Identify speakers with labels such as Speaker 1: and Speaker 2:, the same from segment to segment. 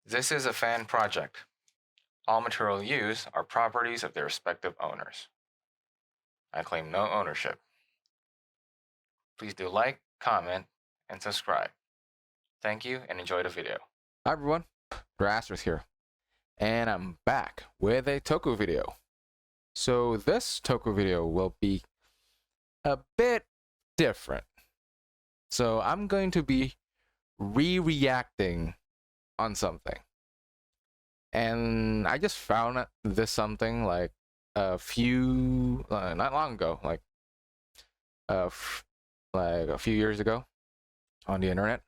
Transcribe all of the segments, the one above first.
Speaker 1: This is a fan project. All material used are properties of their respective owners. I claim no ownership. Please do like, comment, and subscribe. Thank you and enjoy the video.
Speaker 2: Hi everyone, Grassers here, and I'm back with a Toku video. So this Toku video will be a bit different. So I'm going to be reacting on something. And I just found this something like a few, not long ago, like a few years ago on the internet.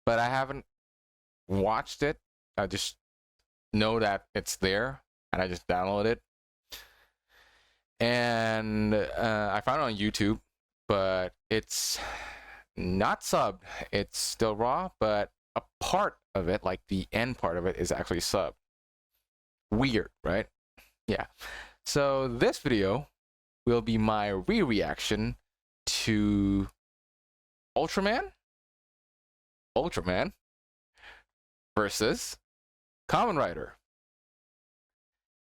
Speaker 2: But I haven't watched it. I just know that it's there and I just downloaded it. And I found it on YouTube, but it's not subbed. It's still raw, but a part of it, like the end part of it, is actually subbed. Weird, right? Yeah. So this video will be my reaction to Ultraman versus Kamen Rider.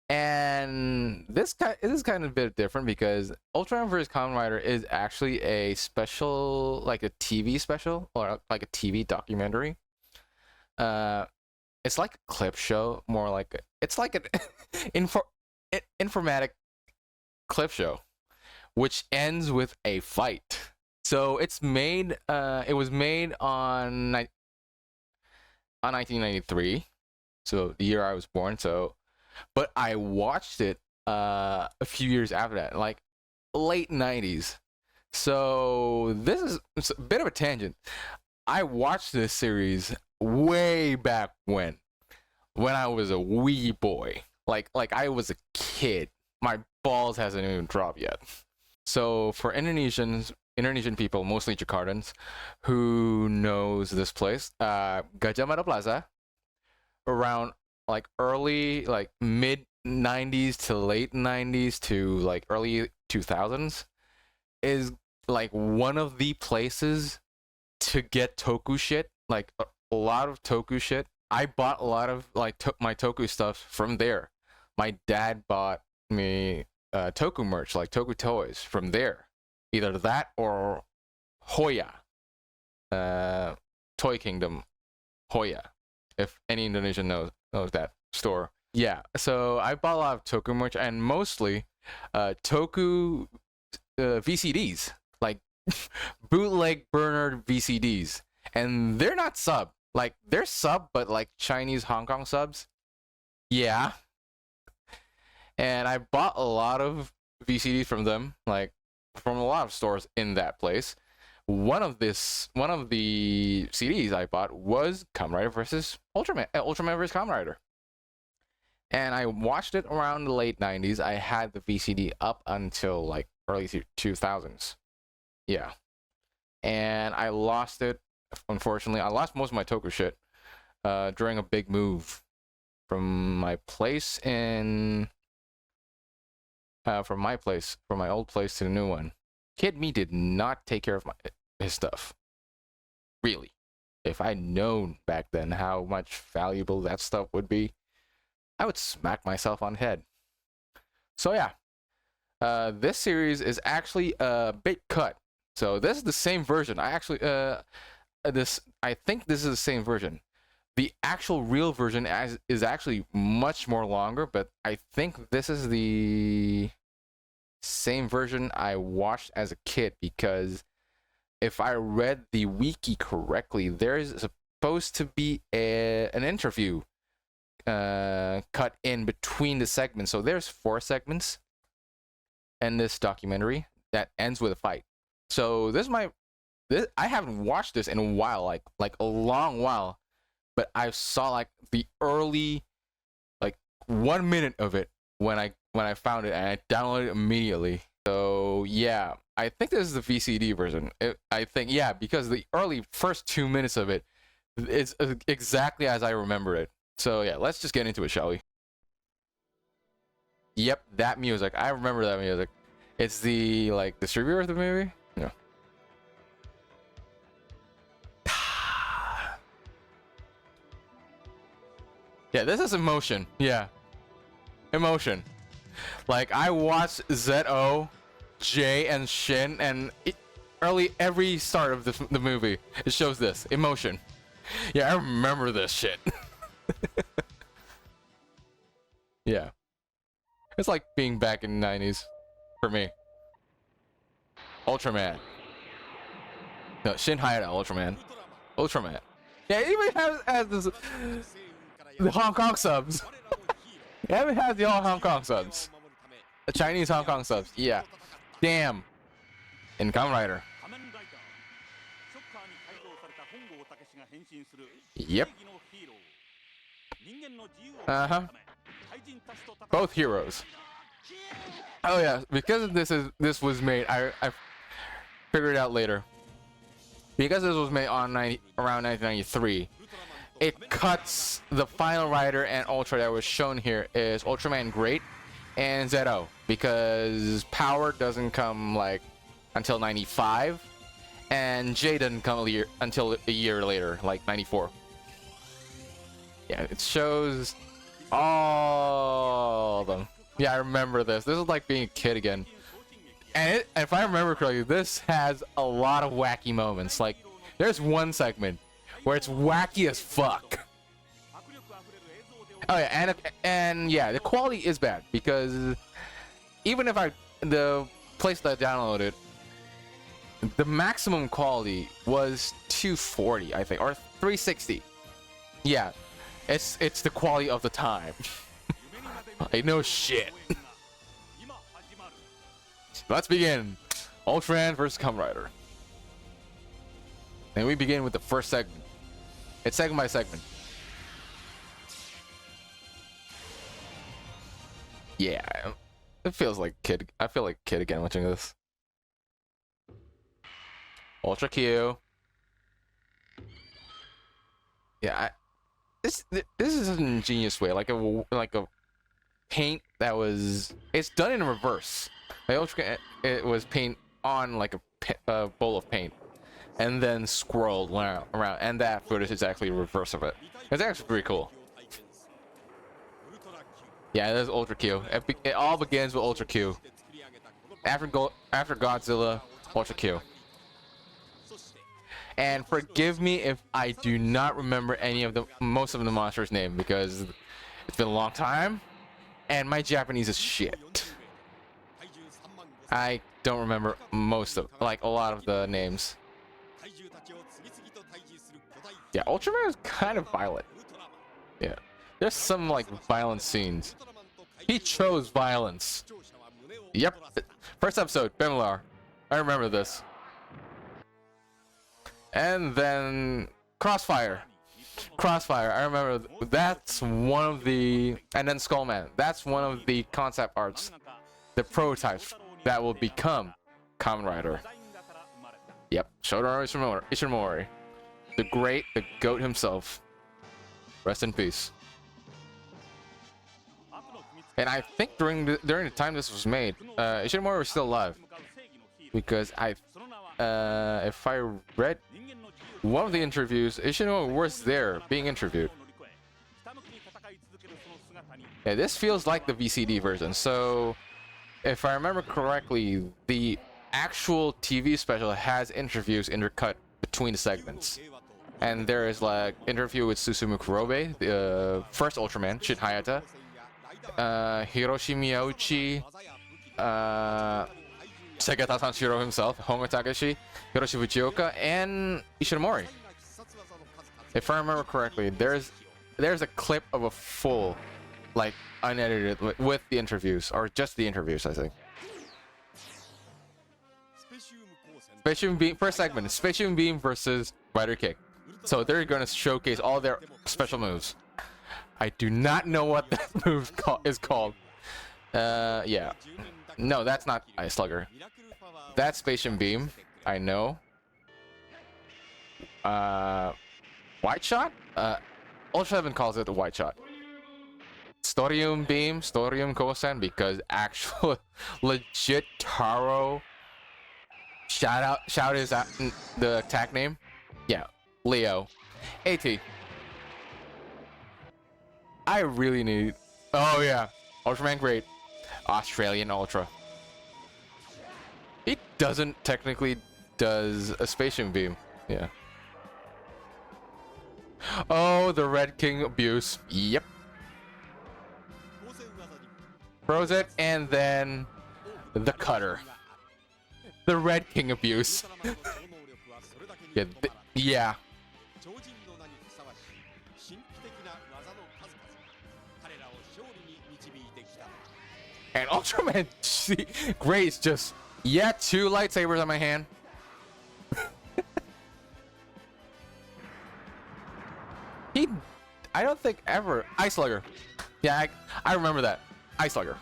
Speaker 2: And this is kind of a bit different because Ultraman vs. Kamen Rider is actually a special, like a TV special or like a TV documentary. It's like a clip show, more like it's like an informatic clip show, which ends with a fight. So it's made. It was made on 1993, so the year I was born. So, but I watched it a few years after that, like late 90s. So this is it's a bit of a tangent. I watched this series way back when I was a wee boy. Like I was a kid. My balls hasn't even dropped yet. So for Indonesian people, mostly Jakartans, who knows this place, Gajah Mada Plaza, around like early, like mid 90s to late 90s to like early 2000s, is like one of the places to get Toku shit, like a lot of Toku shit. I bought a lot of like my Toku stuff from there. My dad bought me Toku merch, like Toku toys, from there. Either that or Hoya, Toy Kingdom, Hoya. If any Indonesian knows that store. Yeah, so I bought a lot of Toku merch and mostly Toku VCDs, like bootleg burner VCDs, and they're not sub. Like they're sub, but like Chinese Hong Kong subs. Yeah. And I bought a lot of VCDs from them, like from a lot of stores in that place. One of the CDs I bought was Kamen Rider versus Ultraman, Ultraman versus Kamen Rider. And I watched it around the late 90s. I had the VCD up until like early 2000s. Yeah. And I lost it. Unfortunately, I lost most of my Toku shit during a big move from my place in from my old place to the new one. Kid me did not take care of his stuff. Really. If I'd known back then how much valuable that stuff would be, I would smack myself on the head. So yeah, this series is actually a bit cut. So this is the same version. I actually I think this is the same version. The actual real version is actually much more longer, but I think this is the same version I watched as a kid, because if I read the wiki correctly, there is supposed to be an interview cut in between the segments. So there's 4 segments in this documentary that ends with a fight. So I haven't watched this in a while, like a long while, but I saw like the early, like 1 minute of it when I found it, and I downloaded it immediately. So yeah, I think this is the VCD version. I think, yeah, because the early first 2 minutes of it is exactly as I remember it. So yeah, let's just get into it, shall we? Yep, that music. I remember that music. It's the like distributor of the movie. Yeah. Yeah, this is emotion. Yeah, emotion. Like I watched ZO, J, and Shin, and every start of the movie, it shows this emotion. Yeah, I remember this shit. Yeah, it's like being back in the 90s for me. Ultraman. No, Shin Hayata Ultraman. Ultraman. Yeah, it even has this, the Hong Kong subs. It even has the all Hong Kong subs. The Chinese Hong Kong subs. Yeah. Damn. In Kamen Rider. Yep. Uh-huh. Both heroes. Oh yeah, because this was made, I figured it out later. Because this was made on around 1993, it cuts the final rider and Ultra that was shown here is Ultraman Great and ZO, because Power doesn't come like until 95, and J doesn't come until a year later, like 94. Yeah, it shows all of them. Yeah, I remember this. This is like being a kid again. And if I remember correctly, this has a lot of wacky moments. Like, there's one segment where it's wacky as fuck. Oh yeah, and yeah, the quality is bad because even if the place that I downloaded, the maximum quality was 240, I think, or 360. Yeah, it's the quality of the time. Like, no shit. Let's begin. Ultraman vs. Kamen Rider. And we begin with the first segment. It's segment by segment. Yeah, it feels like kid. I feel like a kid again watching this. Ultra Q. Yeah, this is an ingenious way, like a paint that was. It's done in reverse. It was paint on like a bowl of paint, and then swirled around, and that footage is actually a reverse of it. It's actually pretty cool. Yeah, there's Ultra Q. It all begins with Ultra Q. After Godzilla, Ultra Q. And forgive me if I do not remember most of the monsters' name because it's been a long time, and my Japanese is shit. I don't remember a lot of the names. Yeah, Ultraman is kind of violent. Yeah, there's some like violent scenes. He chose violence. Yep, first episode, Bemilar. I remember this. And then Crossfire. I remember that's one of the, and then Skullman. That's one of the concept arts, the prototypes that will become Kamen Rider. Yep, Shotaro Ishimori, the GOAT himself. Rest in peace. And I think during the time this was made, Ishimori was still alive, because if I read one of the interviews, Ishimori was there being interviewed. Yeah, this feels like the VCD version. So, if I remember correctly, the actual TV special has interviews intercut between the segments. And there is like interview with Susumu Kurobe, the first Ultraman, Shin Hayata, Hiroshi Miyauchi, Segata Sanshiro himself, Hongo Takashi, Hiroshi Fujioka, and Ishimori. If I remember correctly, there's a clip of a full, like, unedited with the interviews, or just the interviews, I think. Spatium Beam, first segment, Spatium Beam versus Rider Kick. So they're going to showcase all their special moves. I do not know what that move is called. Yeah. No, that's not Ice Slugger. That's Spatium Beam. I know. White Shot? Ultra 7 calls it the White Shot. Storium Beam, Storium Kosen, because actual legit Taro shout is the attack name. Yeah, Leo. AT. I really need. Oh yeah, Ultraman Great, Australian Ultra. It doesn't technically does a spatial beam. Yeah. Oh, the Red King abuse. Yep. Froze it, and then the cutter. The Red King abuse. Yeah. Yeah. And Ultraman Grace just, yeah, 2 lightsabers on my hand. I don't think ever, Ice Slugger. Yeah, I remember that. Ice Slugger.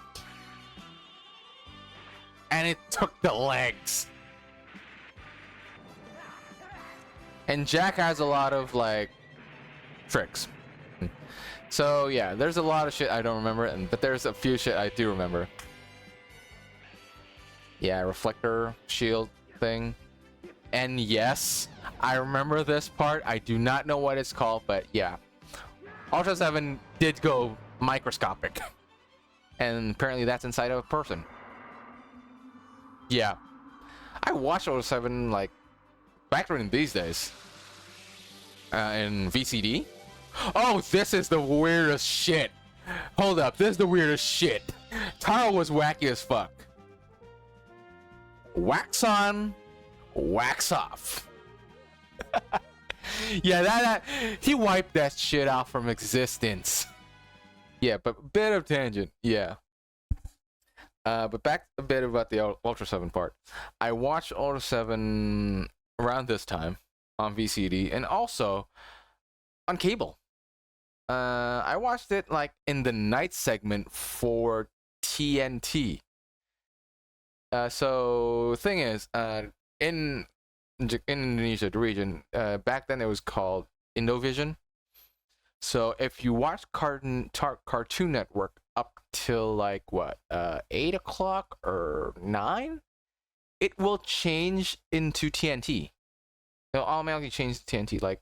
Speaker 2: And it took the legs. And Jack has a lot of, like, tricks. So yeah, there's a lot of shit I don't remember, but there's a few shit I do remember. Yeah, reflector shield thing. And yes, I remember this part. I do not know what it's called, but yeah. Ultra 7 did go microscopic. And apparently that's inside of a person. Yeah. I watched Ultra 7 like back during these days. In VCD. Oh, this is the weirdest shit. Hold up, this is the weirdest shit. Taro was wacky as fuck. Wax on, wax off. Yeah, that he wiped that shit out from existence. Yeah, but bit of tangent. Yeah. But back a bit about the Ultra 7 part. I watched Ultra 7 around this time on VCD and also on cable. I watched it like in the night segment for TNT. So thing is, in Indonesia, the region, back then it was called Indovision. So if you watch Cartoon Network up till like what, 8 o'clock or 9, it will change into TNT. It'll automatically change to TNT, like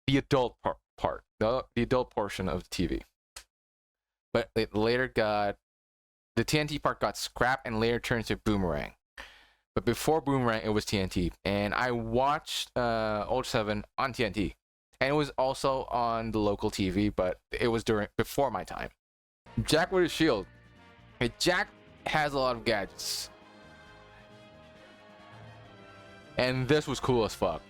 Speaker 2: the adult part, the adult portion of the TV. But it later got, the TNT part got scrapped and later turned to Boomerang. But before Boomerang, it was TNT, and I watched Ultra 7 on TNT, and it was also on the local TV, but it was before my time. Jack with his shield. Hey, Jack has a lot of gadgets, and this was cool as fuck.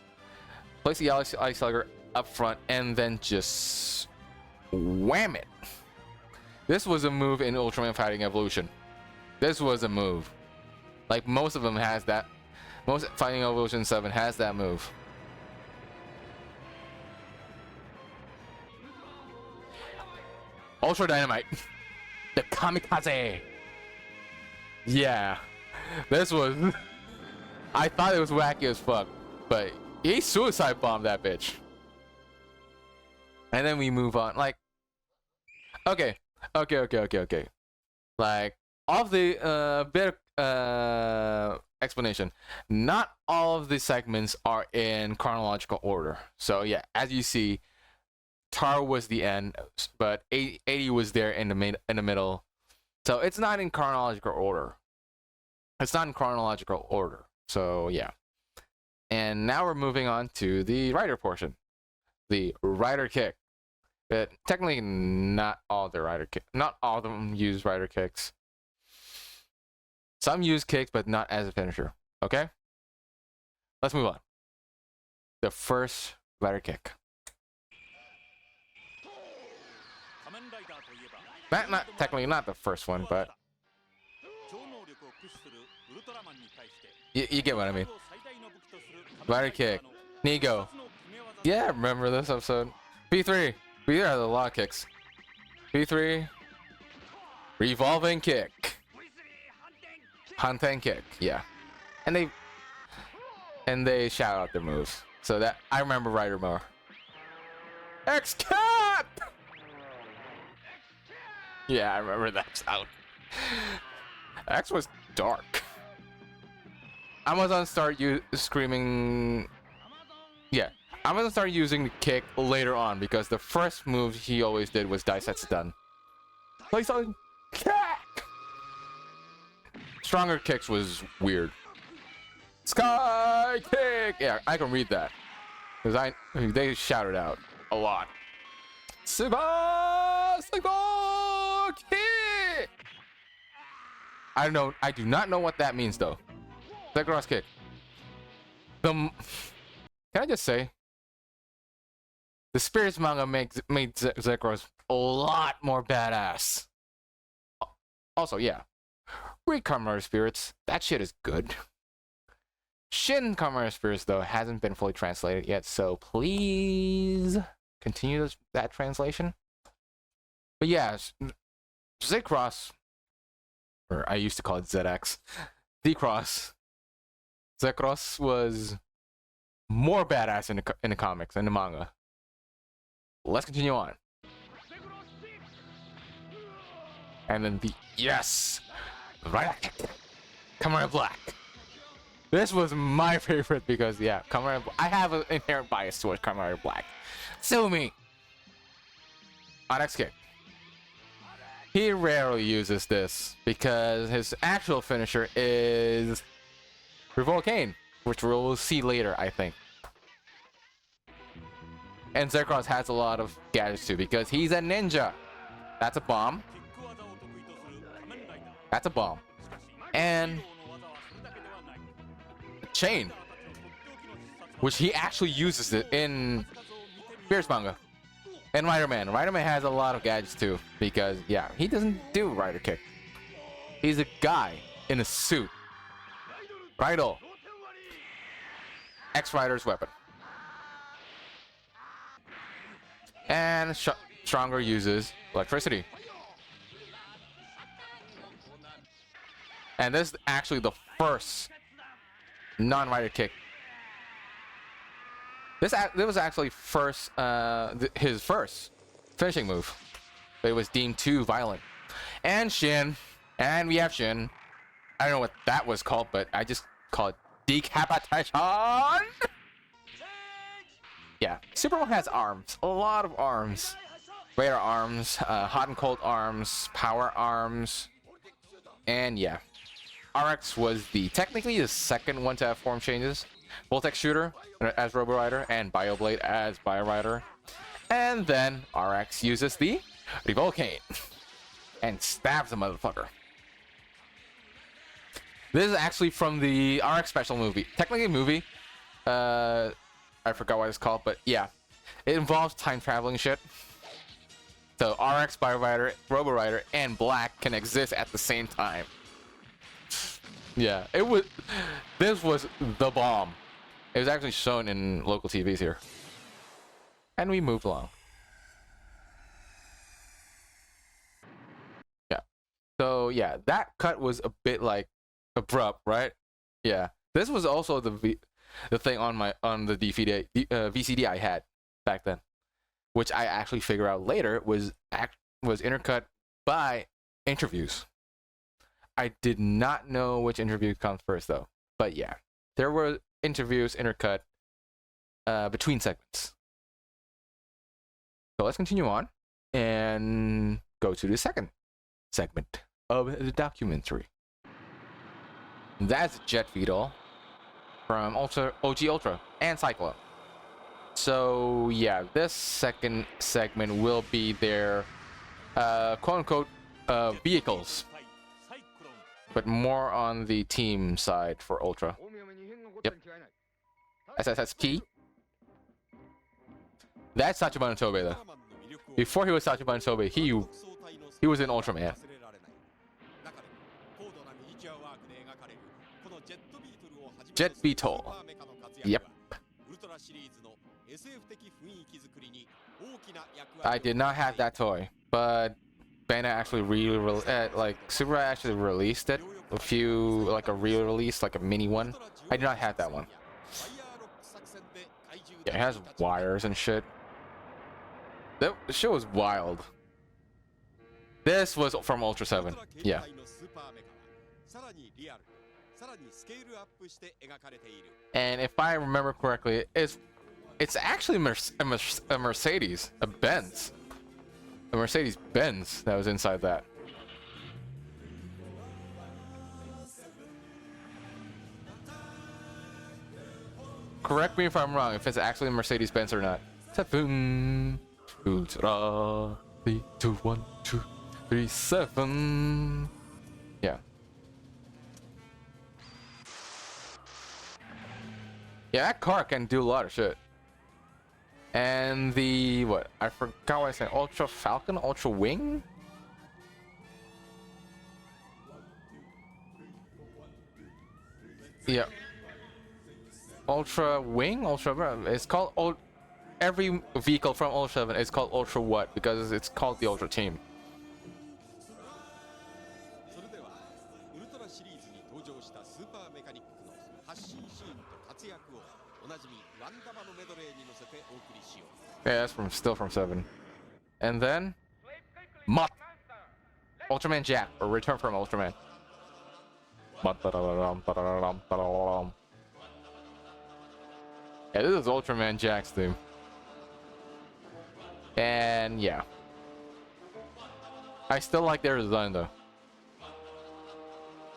Speaker 2: Place the Ice Slugger up front, and then just wham it. This was a move in Ultraman Fighting Evolution. This was a move. Like most of them has that. Most Fighting Evolution 7 has that move. Ultra Dynamite. The Kamikaze. Yeah. This was... I thought it was wacky as fuck. But he suicide bombed that bitch. And then we move on. Like... Okay. Like, of the bit explanation, not all of the segments are in chronological order. So yeah, as you see, Taro was the end, but 80 was there in the middle. So it's not in chronological order. So yeah. And now we're moving on to the rider portion, the rider kick. But technically, not all of them use rider kicks. Some use kicks, but not as a finisher. Okay? Let's move on. The first rider kick. Not technically not the first one, but you get what I mean. Rider kick. Nigo. Yeah, remember this episode. P3. We had a lot of kicks. P3. Revolving kick. Hanten kick. Yeah. And they shout out their moves. So that I remember Rider more. X-Cap! Yeah, I remember that sound. X was dark. Amazon started screaming. Yeah, I'm gonna start using the kick later on because the first move he always did was Daisetsu stun. Like something kick. Stronger kicks was weird. Sky kick. Yeah, I can read that because they shouted out a lot. Suba kick. I don't know. I do not know what that means though. Zekross kick. Can I just say? The Spirits manga made Zekross a lot more badass. Also, yeah. Read Kamen Rider Spirits. That shit is good. Shin Kamen Rider Spirits, though, hasn't been fully translated yet, so please continue that translation. But yeah, Z-Cross, or I used to call it ZX, Z-Cross, Z-Cross was more badass in the comics, in the manga. Let's continue on. And then yes! Right. Kamen Rider Black. This was my favorite because, yeah, Kamen Rider I have an inherent bias towards Kamen Rider Black. Sue me! RX kick. He rarely uses this because his actual finisher is Revolcane, which we'll see later, I think. And Zekross has a lot of gadgets too because he's a ninja. That's a bomb. That's a bomb. And a chain, which he actually uses it in Spirits manga. And Riderman. Riderman has a lot of gadgets too because, yeah, he doesn't do Rider Kick. He's a guy in a suit. Rydell. X-Rider's weapon. And Stronger uses electricity. And this is actually the first non-rider kick. This was actually his first finishing move. But it was deemed too violent. And Shin. And we have Shin. I don't know what that was called, but I just call it decapitation. Yeah, Superman has arms, a lot of arms. Radar arms, hot and cold arms, power arms, and yeah. RX was technically the second one to have form changes. Voltex Shooter as Robo Rider and Bioblade as Bio Rider. And then RX uses the Revolcane and stabs the motherfucker. This is actually from the RX special movie. Technically a movie. I forgot what it's called, but yeah. It involves time traveling shit. So RX, Bio Rider, Robo Rider, and Black can exist at the same time. Yeah, this was the bomb. It was actually shown in local TVs here. And we moved along. Yeah. So yeah, that cut was a bit like abrupt, right? Yeah. This was also the thing on the VCD I had back then, which I actually figured out later was intercut by interviews. I did not know which interview comes first though, but yeah, there were interviews intercut between segments. So let's continue on and go to the second segment of the documentary. That's Jet Beetle from OG Ultra and Cyclo. So yeah, this second segment will be their quote-unquote vehicles, but more on the team side for Ultra. Yep. SSSP. That's Tachibana Tobe though. Before he was Tachibana Tobe, he was in Ultraman. Jet Beetle. Yep. I did not have that toy, but Bandai actually Super actually released it. A re-release, like a mini one. I did not have that one. Yeah, it has wires and shit. The show was wild. This was from Ultra 7. Yeah. And if I remember correctly, it's It's actually a Mercedes, a Benz. A Mercedes Benz that was inside that. Correct me if I'm wrong, if it's actually a Mercedes Benz or not. 7 Ultra 3 2 1 2 3 7. Yeah. Yeah, that car can do a lot of shit. And the what? I forgot what I said. Ultra Falcon, Ultra Wing. Yeah. Ultra Wing, Ultra. It's called every vehicle from Ultra 7 is called Ultra what? Because it's called the Ultra Team. Yeah, that's still from 7. And then Mutt, Ultraman Jack, or Return from Ultraman. Yeah, this is Ultraman Jack's theme. And yeah, I still like their design though.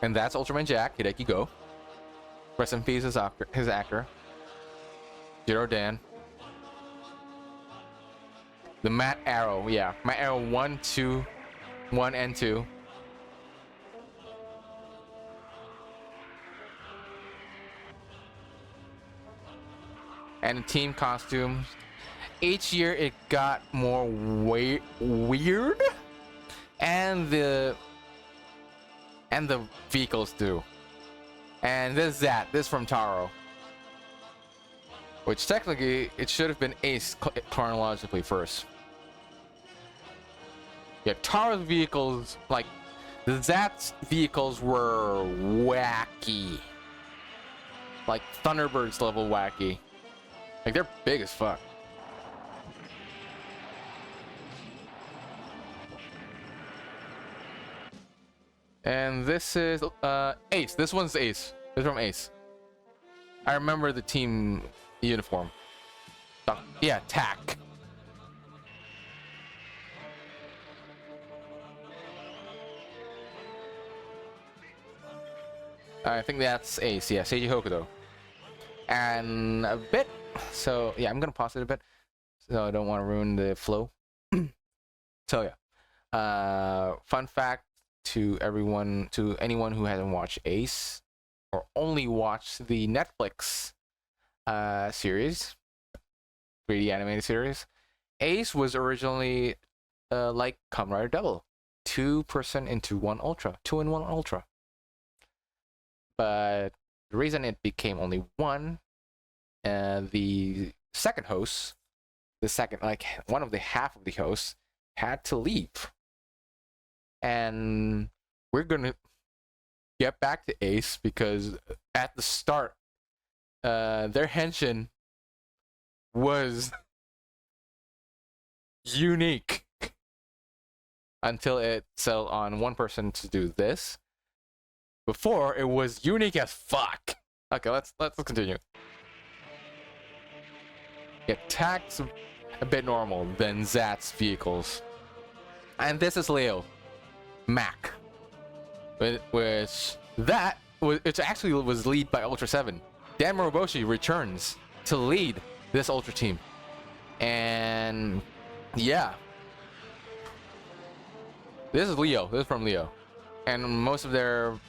Speaker 2: And that's Ultraman Jack, Hideki Go. Rest in peace, his actor. Zero Dan. The Matt Arrow, yeah. Matt Arrow 1, 2, 1 and 2. And the team costumes. Each year it got more weird. And the vehicles too. And this is from Taro. Which technically, it should have been Ace chronologically first. Yeah, Taro's vehicles, like, Zat's vehicles were wacky. Like, Thunderbirds level wacky. Like, they're big as fuck. And this is, Ace. This one's Ace. This is from Ace. I remember the team uniform. Yeah, TAC. I think that's Ace. Yeah, Seiji Hokuto. And a bit. So yeah, I'm gonna pause it a bit, so I don't want to ruin the flow. So yeah, fun fact to anyone who hasn't watched Ace or only watched the Netflix series, 3D animated series. Ace was originally like Kamen Rider Double, 2% into 1 Ultra, 2-in-1 Ultra. But the reason it became only 1, the second host, one of the half of the hosts had to leave. And we're gonna get back to Ace because at the start, their henshin was unique until it settled on one person to do this. Before it was unique as fuck. Okay, let's continue. It attacks a bit normal than Zat's vehicles. And this is Leo Mac, which actually was lead by Ultra 7. Dan Moroboshi returns to lead this Ultra team. And yeah, this is Leo. This is from Leo. And most of their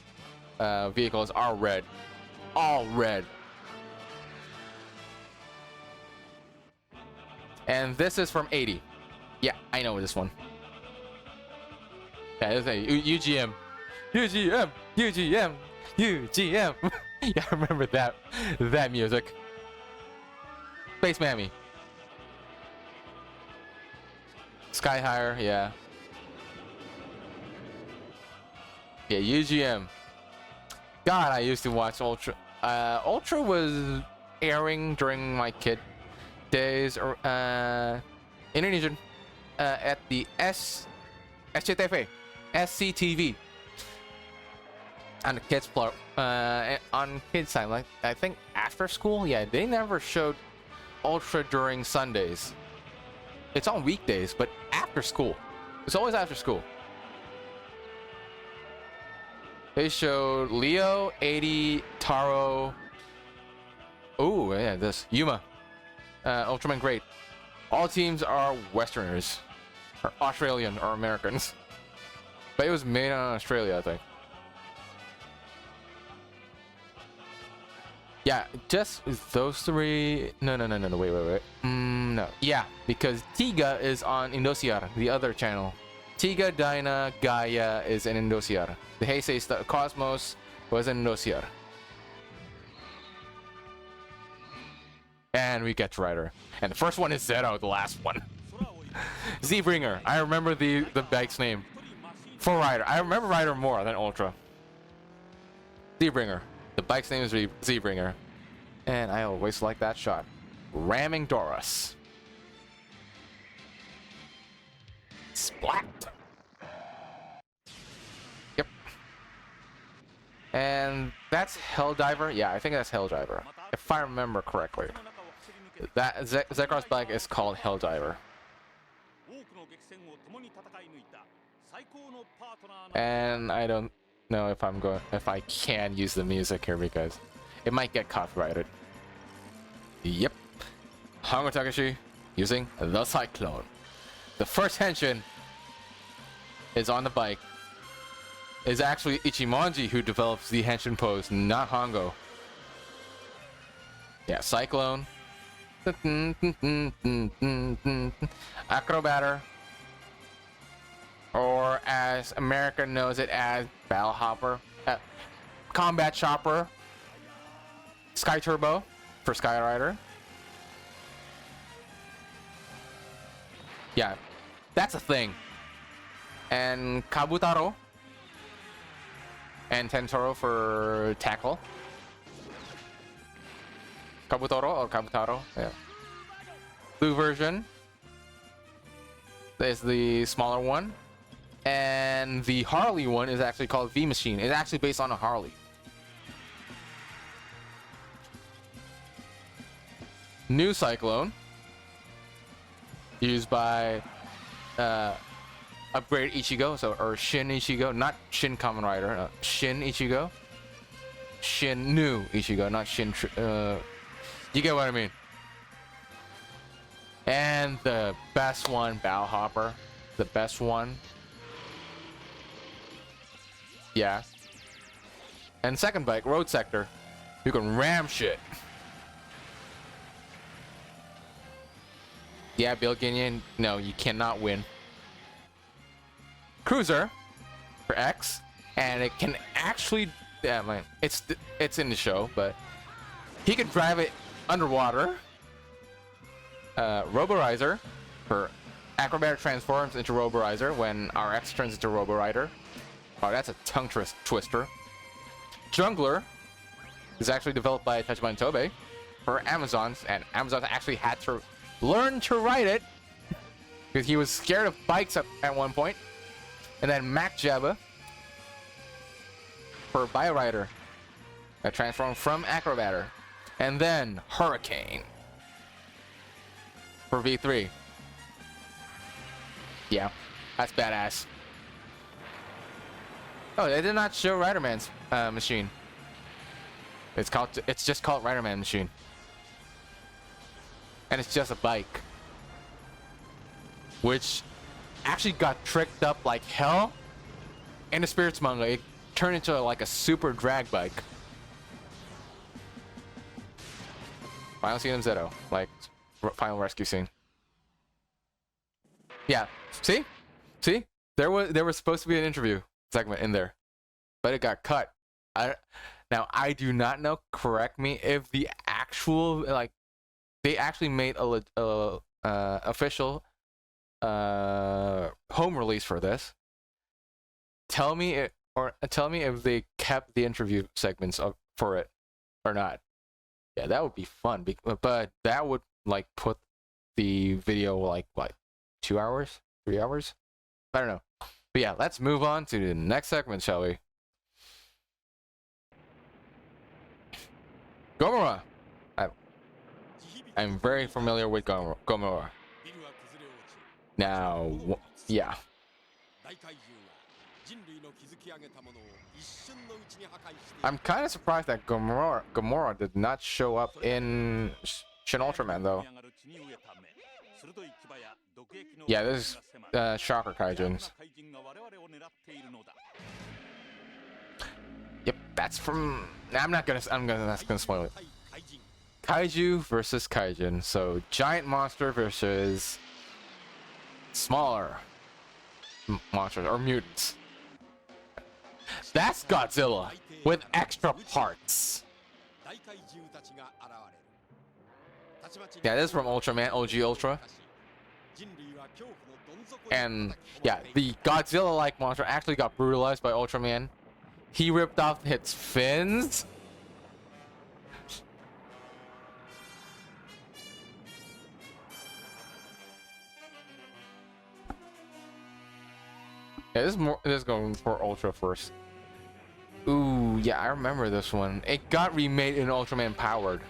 Speaker 2: vehicles are red. All red. And this is from 80. Yeah, I know this one. Yeah, this is a UGM. UGM! UGM! UGM! Yeah, I remember that music. Space Mammy. Sky Higher, yeah. Yeah, UGM. God, I used to watch Ultra. Ultra was airing during my kid days, Indonesian, at the SCTV, SCTV, on the kids plot, on kids side. Like I think after school, yeah, they never showed Ultra during Sundays. It's on weekdays, but after school. It's always after school. They showed Leo, 80, Taro. Oh, yeah, this. Yuma. Ultraman Great. All teams are Westerners. Or Australian or Americans. But it was made in Australia, I think. Yeah, just those three. No, wait. No. Yeah, because Tiga is on Indosiar, the other channel. Tiga, Dyna, Gaia is in Indosiar. The Heisei stuff, Cosmos was in Indosiar. And we get Rider. And the first one is Zero, the last one. Z-Bringer. I remember the bike's name. For Rider. I remember Rider more than Ultra. Z-Bringer. The bike's name is Z-Bringer. And I always like that shot. Ramming Doris. Splat. Yep. And that's Helldiver. Yeah, I think that's Helldiver. If I remember correctly. That Zekr's bike is called Helldiver. And I don't know if I can use the music here because it might get copyrighted. Yep. Hongo Takashi using the Cyclone. The first henshin is on the bike. Is actually Ichimonji who develops the henshin pose, not Hongo. Yeah, Cyclone. Acrobatter. Or as America knows it as Battle Hopper. Combat Chopper. Sky Turbo for Skyrider. Yeah, that's a thing. And Kabutaro. And Tentoro for Tackle. Kabutaro or Kabutaro? Yeah. Blue version is the smaller one. And the Harley one is actually called V Machine. It's actually based on a Harley. New Cyclone. Used by Upgrade Ichigo, or Shin Ichigo, not Shin Kamen Rider, Shin Ichigo. Shin New Ichigo, not Shin. You get what I mean. And the best one, Bow Hopper. The best one. Yeah. And second bike, Road Sector. You can ram shit. Yeah, Bill Ginion. No, you cannot win. Cruiser for X, and it can actually. Yeah, man, it's in the show, but he can drive it underwater. Roborizer for Acrobatic transforms into Roborizer when RX turns into Roborider. Oh, that's a tongue twister. Jungler is actually developed by Tachibana Tobe for Amazons, and Amazons actually had to learn to ride it because he was scared of bikes at one point. And then Mac Jabba for Biorider that transformed from Acrobatter. And then Hurricane for V3. Yeah, that's badass. Oh, they did not show Riderman's machine. It's just called Riderman machine. And it's just a bike. Which actually got tricked up like hell in the Spirits manga. It turned into like a super drag bike. Final scene of Zeto, like final rescue scene. Yeah, see, there was supposed to be an interview segment in there, but it got cut. Now I do not know. Correct me if the actual they actually made a official home release for this. Tell me if they kept the interview segments up for it or not. Yeah, that would be fun. But that would put the video what 2 hours, 3 hours? I don't know. But yeah, let's move on to the next segment, shall we? I'm very familiar with Gomorrah. Now, yeah. I'm kind of surprised that Gamora did not show up in Shin Ultraman, though. Yeah, this is Shocker Kaijins. Yep, that's from. I'm not gonna spoil it. Kaiju versus Kaijin. So giant monster versus smaller monsters or mutants. That's Godzilla with extra parts. Yeah, this is from Ultraman, OG Ultra. And yeah, the Godzilla-like monster actually got brutalized by Ultraman. He ripped off its fins. Yeah, this is going for Ultra first. Ooh, yeah, I remember this one. It got remade in Ultraman Powered.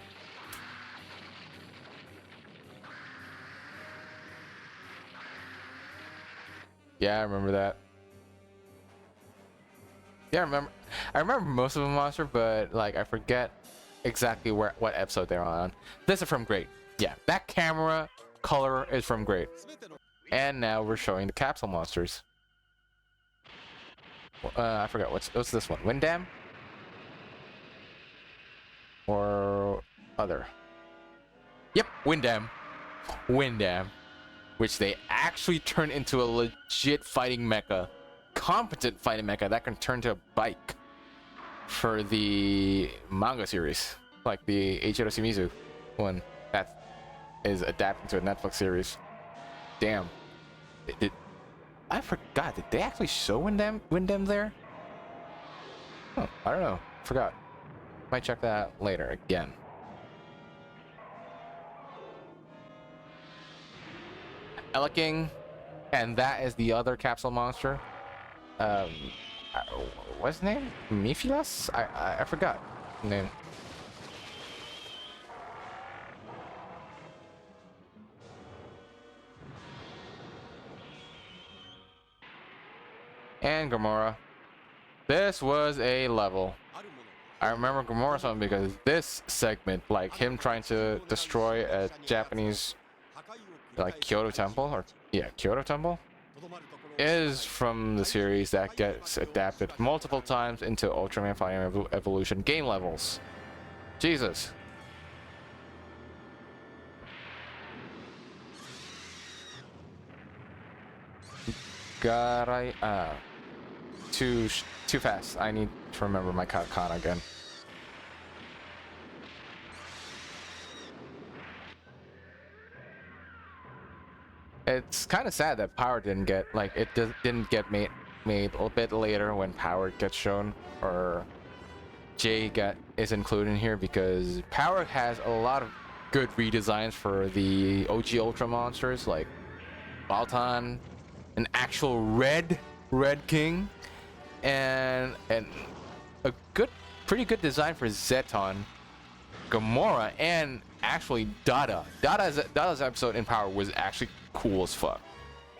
Speaker 2: Yeah, I remember that. Yeah, I remember most of the monster, but like I forget exactly what episode they're on. This is from Great. Yeah, that camera color is from Great. And now we're showing the capsule monsters. I forgot what's this one? Windam? Or other? Yep, Windam. Windam. Which they actually turn into a legit fighting mecha. Competent fighting mecha that can turn to a bike for the manga series. Like the Eiichiro Shimizu one that is adapted to a Netflix series. Damn. I forgot. Did they actually show Windam there? Oh, I don't know. Forgot. Might check that out later again. Eleking, and that is the other capsule monster. What's his name? Mephilas? I forgot the name. And Gamora. This was a level. I remember Gamora something because this segment, like him trying to destroy a Japanese, like Kyoto Temple, or yeah, Kyoto Temple, is from the series that gets adapted multiple times into Ultraman Fire Evolution game levels. Jesus. Garai, too fast. I need to remember my katakana again. It's kind of sad that Power didn't get didn't get made a little bit later when Power gets shown, or J is included in here, because Power has a lot of good redesigns for the OG Ultra monsters like Baltan, an actual red king, and a pretty good design for Zeton, Gamora, and actually Dada. Dada's episode in Power was actually cool as fuck,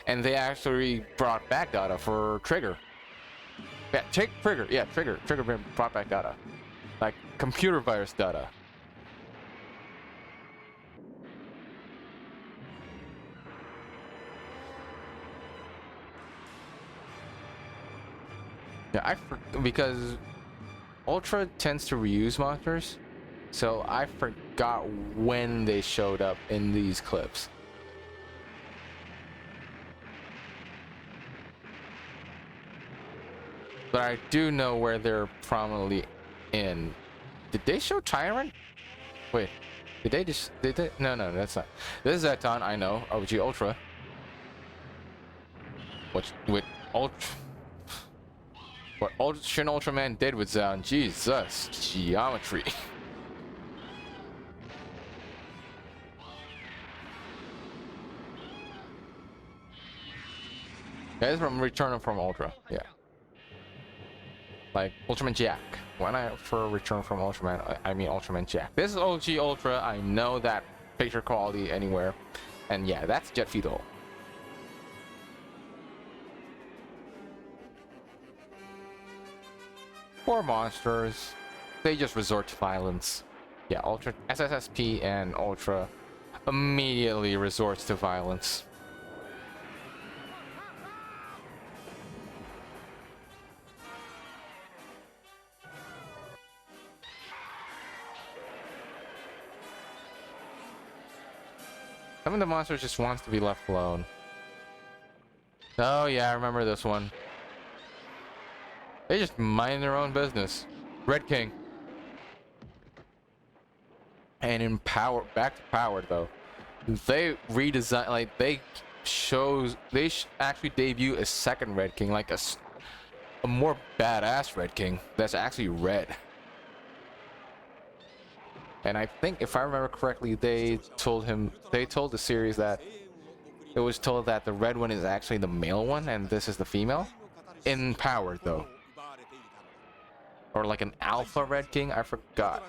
Speaker 2: and they actually brought back Dada for Trigger. Yeah, Trigger. Yeah, Trigger brought back Dada, like computer virus Dada. Yeah, because Ultra tends to reuse monsters, so I forgot when they showed up in these clips. But I do know where they're prominently in. Did they show Tyrant? Wait, did they? No, that's not. This is Zeton, I know, OG Ultra. With Ultra. What Shin Ultraman did with Zeton, Jesus, geometry. That is from Return from Ultra, yeah. Like Ultraman Jack. When I for Return from Ultraman, I mean Ultraman Jack. This is OG Ultra. I know that picture quality anywhere. And yeah, that's Jet Fetal. Poor monsters. They just resort to violence. Yeah, Ultra SSSP and Ultra immediately resorts to violence. Some of the monsters just wants to be left alone. Oh yeah, I remember this one. They just mind their own business. Red King. And in Power, back to Power though, they redesign, like they actually debut a second Red King, like a more badass Red King that's actually red. And I think, if I remember correctly, they told the series that it was told that the red one is actually the male one and this is the female. In Power though. Or like an Alpha Red King, I forgot.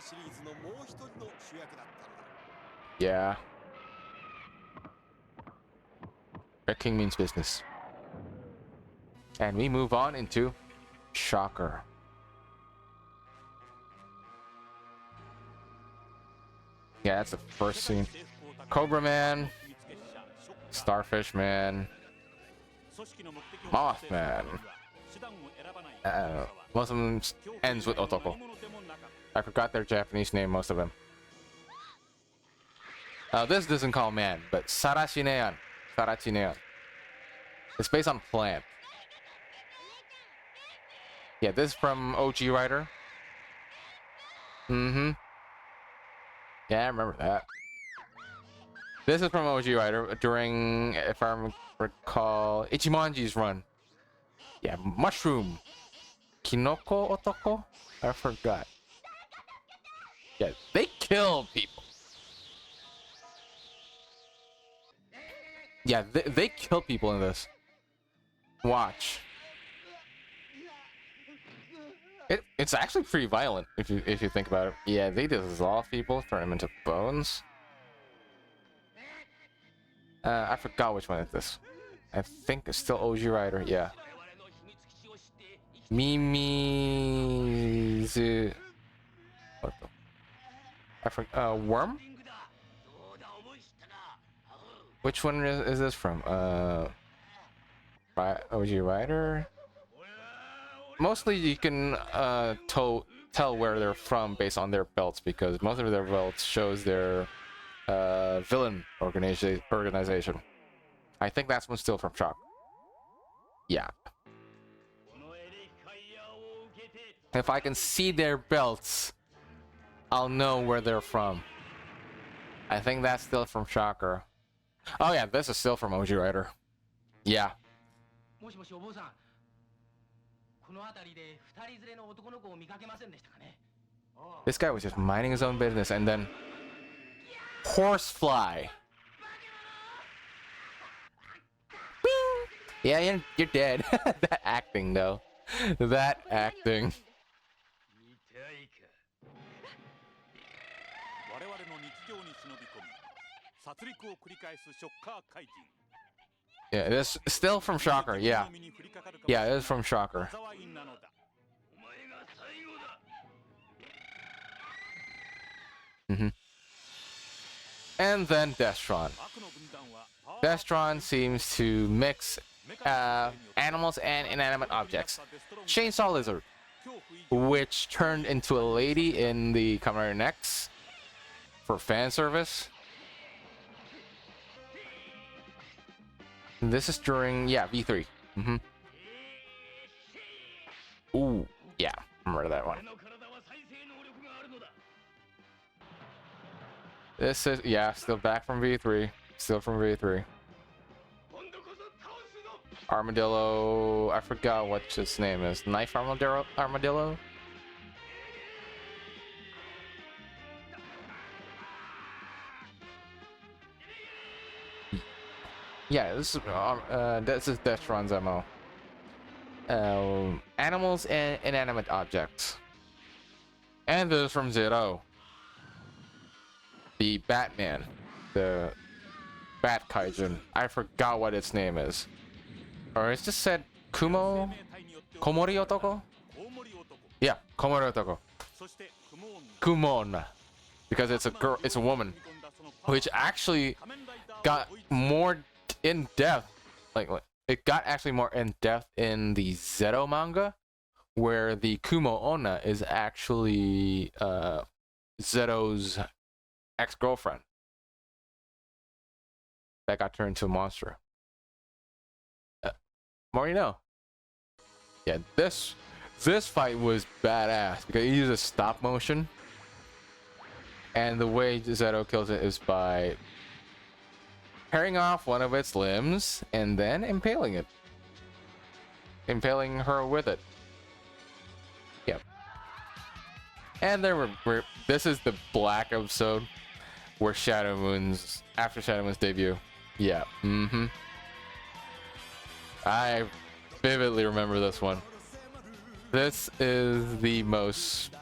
Speaker 2: Yeah. Red King means business. And we move on into Shocker. Yeah, that's the first scene. Cobra Man, Starfish Man, Mothman. Most of them ends with Otoko. I forgot their Japanese name, most of them. This doesn't call man, but Sarashinean. Sarachinean. It's based on plant. Yeah, this is from OG Rider. Yeah, I remember that. This is from OG Rider during, if I recall, Ichimonji's run. Yeah, Mushroom. Kinoko Otoko? I forgot. Yeah, they kill people. Yeah, they kill people in this. Watch. It's actually pretty violent if you think about it. Yeah, they dissolve people, turn them into bones. I forgot which one is this. I think it's still OG Rider. Yeah. Mimizu. What the? I forgot. Worm. Which one is this from? OG Rider. Mostly you can tell where they're from based on their belts, because most of their belts shows their villain organization. I think that's one still from Shock. Yeah. If I can see their belts, I'll know where they're from. I think that's still from Shocker. Oh yeah, this is still from OG Rider. Yeah. This guy was just minding his own business, and then Horsefly. Yeah, you're dead. That acting though. That acting. Yeah, this is still from Shocker. Yeah. Yeah, it is from Shocker. And then Destron. Destron seems to mix animals and inanimate objects. Chainsaw Lizard, which turned into a lady in the Kamen Rider Next for fan service. This is during, yeah, V3. Ooh, yeah, remember that one. This is, yeah, still back from V3. Still from V3. Armadillo, I forgot what his name is. Knife Armadillo? Yeah, this is Destron's MO. Animals and inanimate objects. And this is from Zero. The Batman. the Bat Kaijin. I forgot what its name is. Or it's just said Kumo Komori Otoko? Yeah, Komori Otoko. Kumon. Because it's a girl, it's a woman. Which actually got more in depth. Like it got actually more in depth in the Zero manga, where the Kumo Onna is actually Zero's ex-girlfriend that got turned into a monster. More you know. Yeah, this fight was badass because he uses stop motion, and the way Zero kills it is by tearing off one of its limbs and then impaling her with it. Yep. And there were this is the black episode where after Shadow Moon's debut. Yeah. I vividly remember this one. This is the most.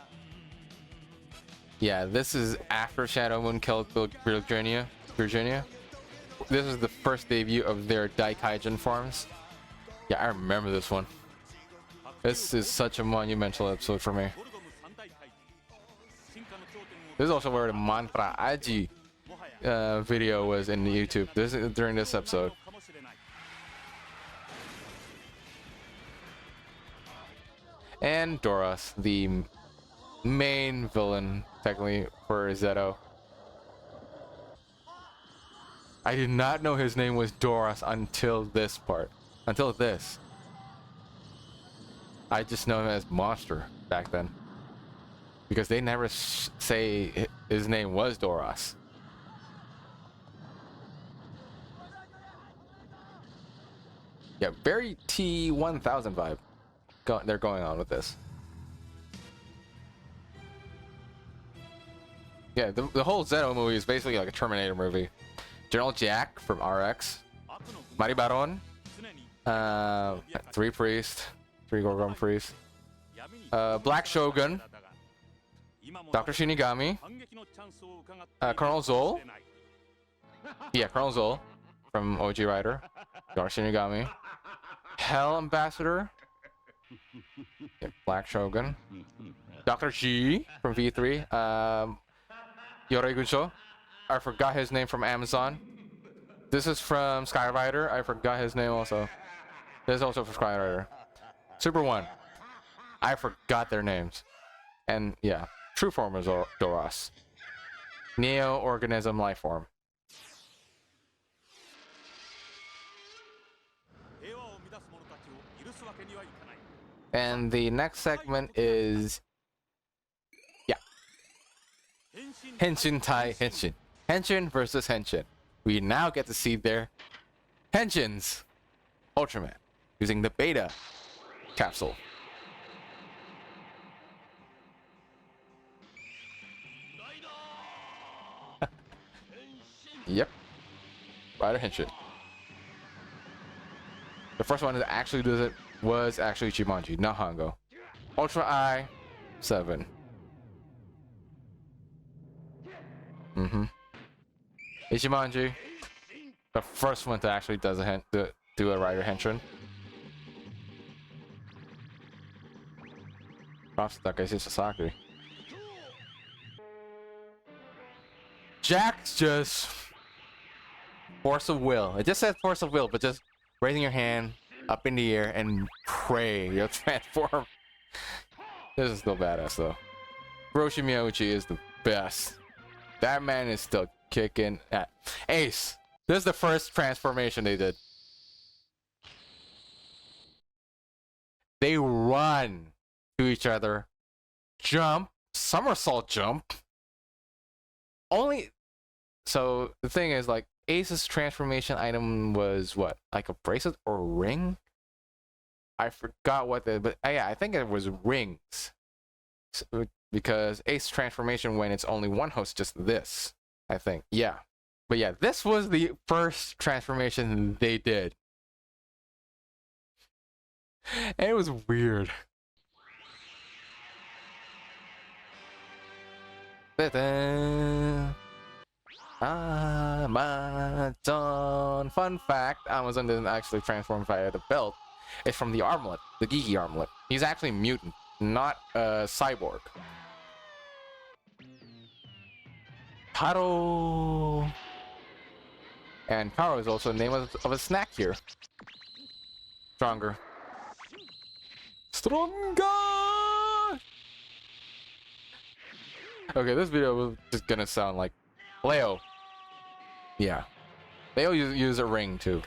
Speaker 2: Yeah, this is after Shadow Moon killed Virginia. This is the first debut of their Daikaijin forms. Yeah, I remember this one. This is such a monumental episode for me. This is also where the Mantra Aji video was in YouTube. This is during this episode. And Doros, the main villain, technically, for Zero. I did not know his name was Doros until this part. Until this. I just know him as Monster back then. Because they never say his name was Doros. Yeah, very T-1000 vibe. They're going on with this. Yeah, the whole Zero movie is basically like a Terminator movie. General Jack from RX, Mari Baron, 3 Priests, 3 Gorgon Priests, Black Shogun, Dr. Shinigami, Colonel Zol. Yeah, Colonel Zol from OG Rider, Dr. Shinigami, Hell Ambassador. Yeah, Black Shogun, Dr. G from V3, Yoregucho. I forgot his name from Amazon. This is from Skyrider. I forgot his name also. This is also from Skyrider. Super 1. I forgot their names. And yeah, True Form is Doros. Neo Organism Life Form. And the next segment is, yeah, Henshin Tai Henshin. Henshin versus Henshin. We now get to see their Henshin's Ultraman using the Beta capsule. Yep, Rider Henshin. The first one that actually does it was actually Chimanji, not Hongo. Ultra I 7. Ichimonji, the first one to actually do a Rider Henshin. Props to Takeshi Sasaki. Jack's just force of will. It just says force of will, but just raising your hand up in the air and pray you'll transform. This is still badass though. Hiroshi Miyauchi is the best. That man is still kicking at Ace. This is the first transformation they did. They run to each other, jump, somersault jump. Only so the thing is, like, Ace's transformation item was what, like a bracelet or a ring? I forgot what but yeah, I think it was rings. So, because Ace transformation, when it's only one host, just this, I think. Yeah. But yeah, this was the first transformation they did. And it was weird. Ta-da! Amazon. Fun fact, Amazon didn't actually transform via the belt. It's from the armlet, the Geeky armlet. He's actually a mutant, not a cyborg. Taro. And Taro is also the name of a snack here. Stronger. Stronger! Okay, this video is just gonna sound like Leo. Yeah. Leo use a ring too.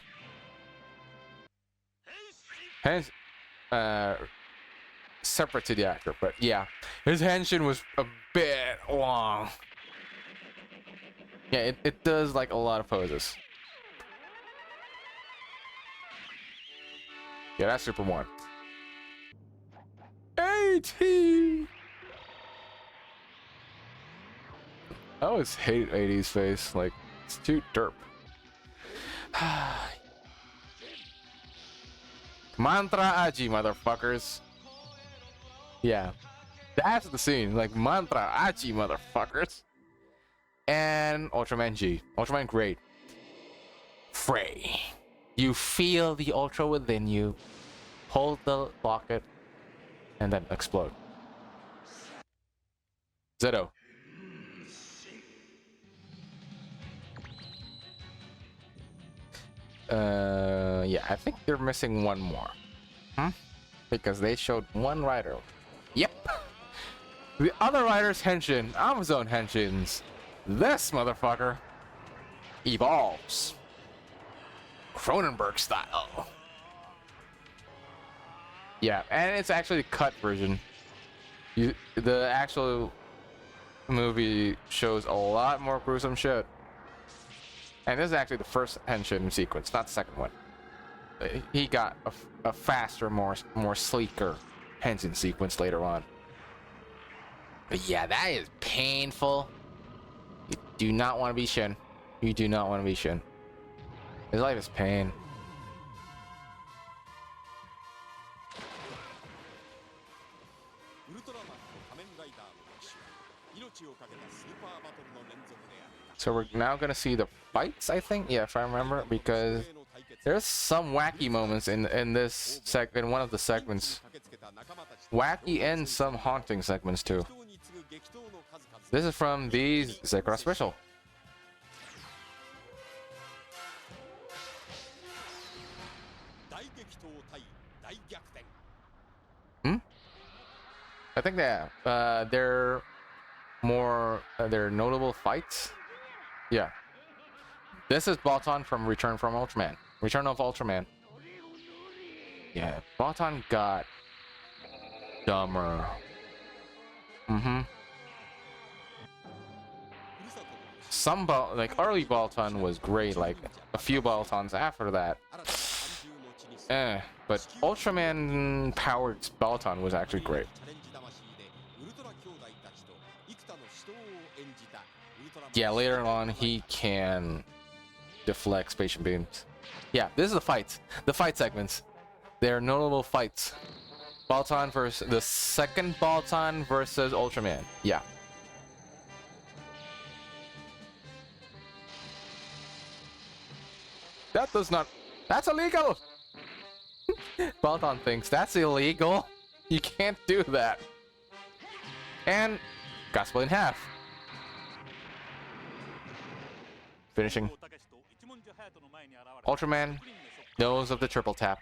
Speaker 2: Hence, separate to the actor, but yeah. His henshin was a bit long. Yeah, it does like a lot of poses. Yeah, that's Super 1. 80! I always hate 80s face. Like, it's too derp. Mantra Aji, motherfuckers. Yeah. That's the scene. Like, Mantra Aji, motherfuckers. And Ultraman G. Ultraman great. Frey. You feel the Ultra within you. Hold the locket. And then explode. Zeto. Yeah, I think they're missing one more. Because they showed one rider. Yep. The other rider's henshin, Amazon henshins. This motherfucker evolves. Cronenberg style. Yeah, and it's actually a cut version. The actual movie shows a lot more gruesome shit. And this is actually the first henshin sequence, not the second one. He got a faster, more sleeker henshin sequence later on. But yeah, that is painful. You do not want to be Shin. You do not want to be Shin. His life is pain. So we're now gonna see the fights, I think. Yeah, if I remember, because there's some wacky moments in this in one of the segments. Wacky and some haunting segments too. This is from the Zekra special. I think they're more they're notable fights. Yeah. This is Baltan from Return from Ultraman. Return of Ultraman. Yeah, Baltan got dumber. Some like early Baltan was great, like a few Baltans after that. But Ultraman powered Baltan was actually great. Yeah, later on he can deflect spatial beams. Yeah, this is the fights. The fight segments. They're notable fights. Baltan versus the second Baltan versus Ultraman. Yeah. That does not. That's illegal. Baltan thinks that's illegal. You can't do that. And got split in half. Finishing. Ultraman knows of the triple tap.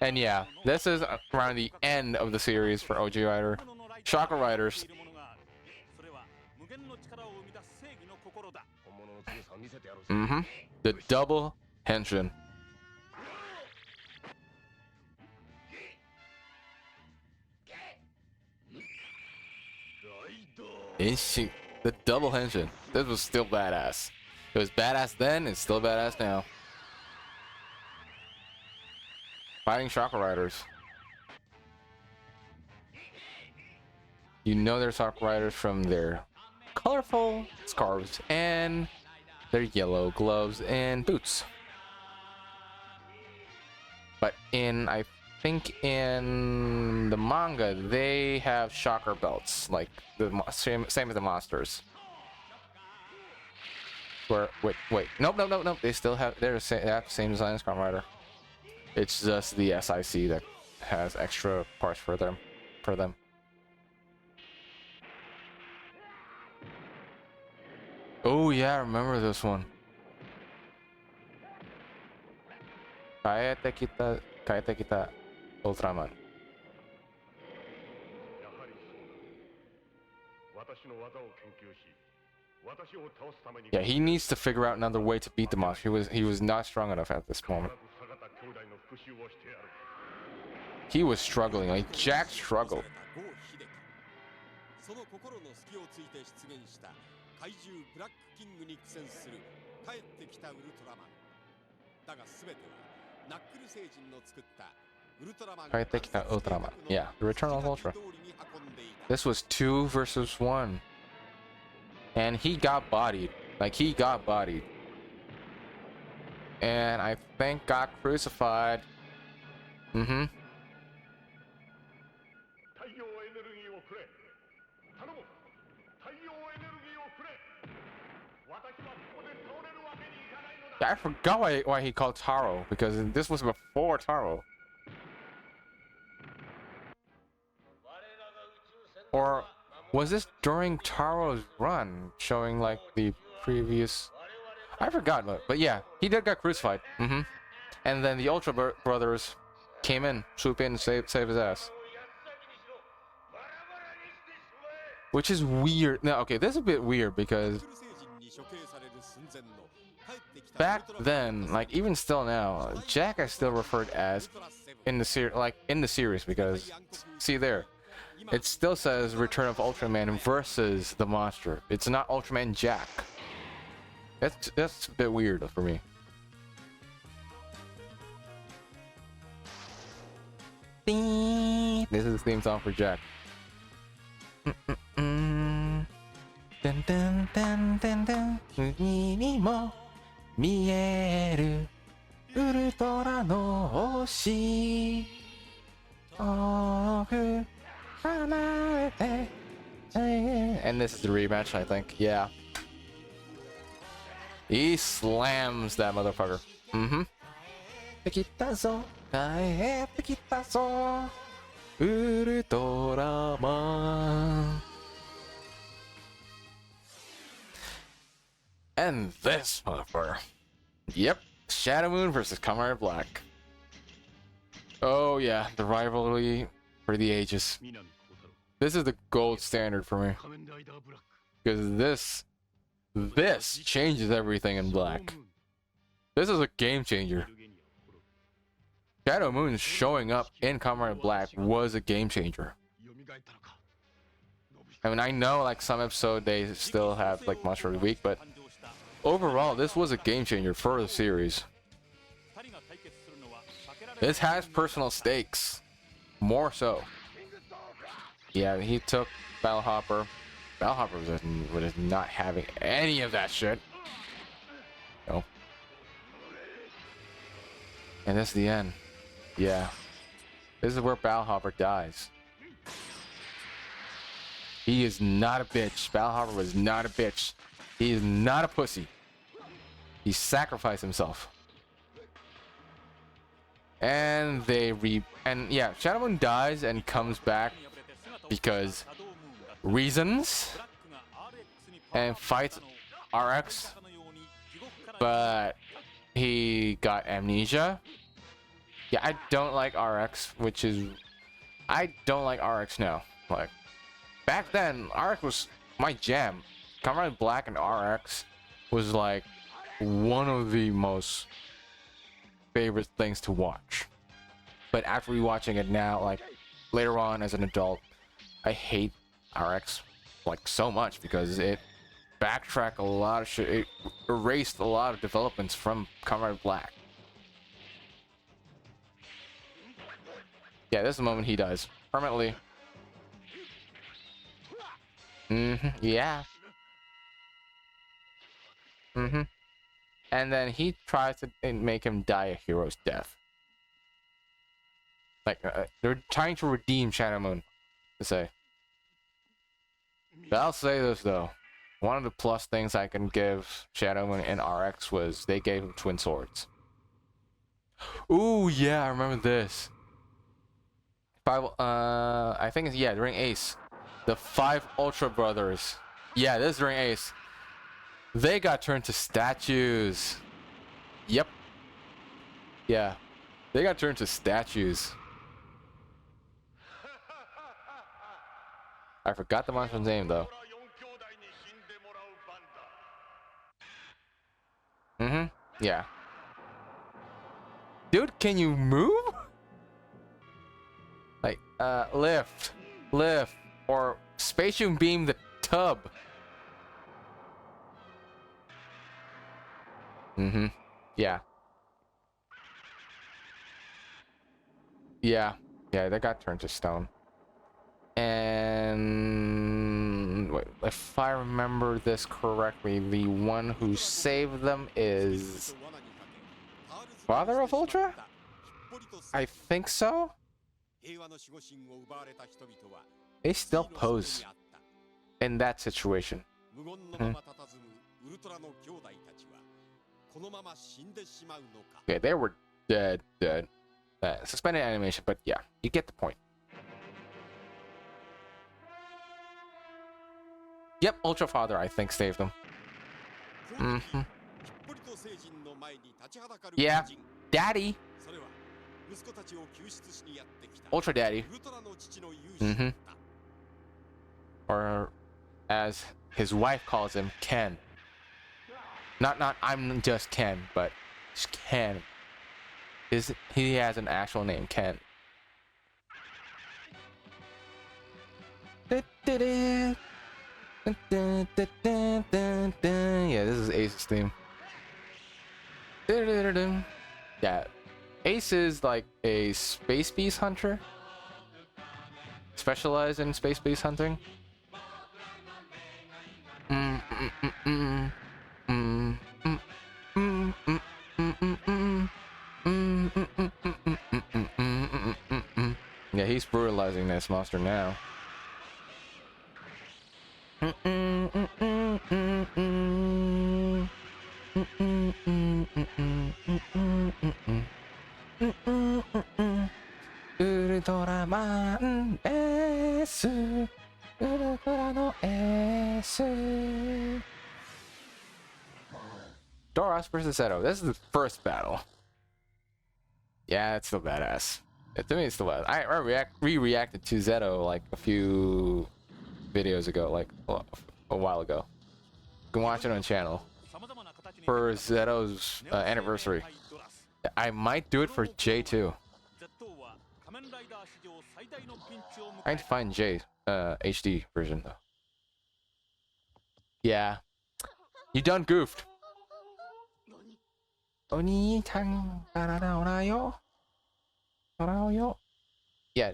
Speaker 2: And yeah, this is around the end of the series for OG Rider. Chakra Riders. The double henshin. The double henshin. This was still badass. It was badass then, it's still badass now. Fighting Chakra Riders. You know they're Chakra Riders from their colorful scarves and their yellow gloves and boots. But I think in the manga, they have chakra belts, like the same as the monsters. Wait. Nope. They still have. They have the same design as Kamen Rider. It's just the SIC that has extra parts for them. Oh yeah, I remember this one. Kaete kita Ultraman. Yeah, he needs to figure out another way to beat the monster. He was not strong enough at this moment. He was struggling, like Jack struggled. Ultraman. Yeah, the Return of Ultra. This was 2 versus 1. And he got bodied. Like, he got bodied. And I think got crucified. Mm-hmm. I forgot why he called Taro, because this was before Taro. Or was this during Taro's run, showing like the previous... I forgot, but yeah, he did get crucified. Mm-hmm. And then the Ultra Brothers came in, swoop in, and save his ass. Which is weird. No, okay, this is a bit weird because back then, like even still now, Jack is still referred as in the series, because see there, it still says Return of Ultraman versus the monster. It's not Ultraman Jack. That's a bit weird for me. This is the theme song for Jack. Dun dun dun dun dun. Ni mo mieru Ultra no hoshi. And this is the rematch, I think. Yeah. He slams that motherfucker. Mm-hmm. Ultraman. And this motherfucker. Yep. Shadow Moon versus Kamen Rider Black. Oh yeah, the rivalry for the ages. This is the gold standard for me. Because this changes everything in Black. This is a game changer. Shadow Moon showing up in Kamen Rider Black was a game changer. I mean, I know like some episode they still have like Monster of the Week, but overall this was a game changer for the series. This has personal stakes, more so. Yeah, he took Bellhopper. Bellhopper was not having any of that shit. No. And that's the end. Yeah. This is where Bellhopper dies. He is not a bitch. Bellhopper was not a bitch. He is not a pussy. He sacrificed himself. And yeah, Shadow Moon dies and comes back because reasons, and fights RX, but he got amnesia. Yeah, I don't like RX, I don't like RX now. Like back then, RX was my jam. Kamen Rider Black and RX was like one of the most favorite things to watch. But after rewatching it now, like later on as an adult, I hate RX like so much because it backtracked a lot of shit. It erased a lot of developments from Kamen Rider Black. Yeah, this is the moment he dies permanently. Yeah. And then he tries to make him die a hero's death. Like they're trying to redeem Shadow Moon, to say. But I'll say this though, One of the plus things I can give Shadow and RX was they gave him twin swords. Ooh, yeah, I remember this. I think it's, yeah, during Ace. The 5 Ultra Brothers. Yeah, this is during Ace. They got turned to statues. Yep. Yeah. They got turned to statues. I forgot the monster's name, though. Yeah. Dude, can you move? Like, lift, or spatial beam the tub. Yeah. Yeah, they got turned to stone. And wait, if I remember this correctly, the one who saved them is Father of Ultra? I think so. They still pose in that situation. Okay, they were dead. Suspended animation, but yeah, you get the point. Yep, Ultra Father, I think, saved them. Yeah, Daddy. Ultra Daddy. Or as his wife calls him, Ken. Not I'm just Ken, but just Ken. He has an actual name, Ken. Yeah, this is Ace's theme. Yeah, Ace is like a space beast hunter, specialized in space beast hunting. Yeah, he's brutalizing this monster now. Ultraman S. Ultraman S. Doros versus Zero. This is the first battle. Yeah, it's still badass. To me, it's still badass. I re-reacted to Zeto like a few videos ago, like a while ago. You can watch it on the channel for Zeto's anniversary. I might do it for J too. I need to find J HD version though. Yeah, you done goofed. Yeah,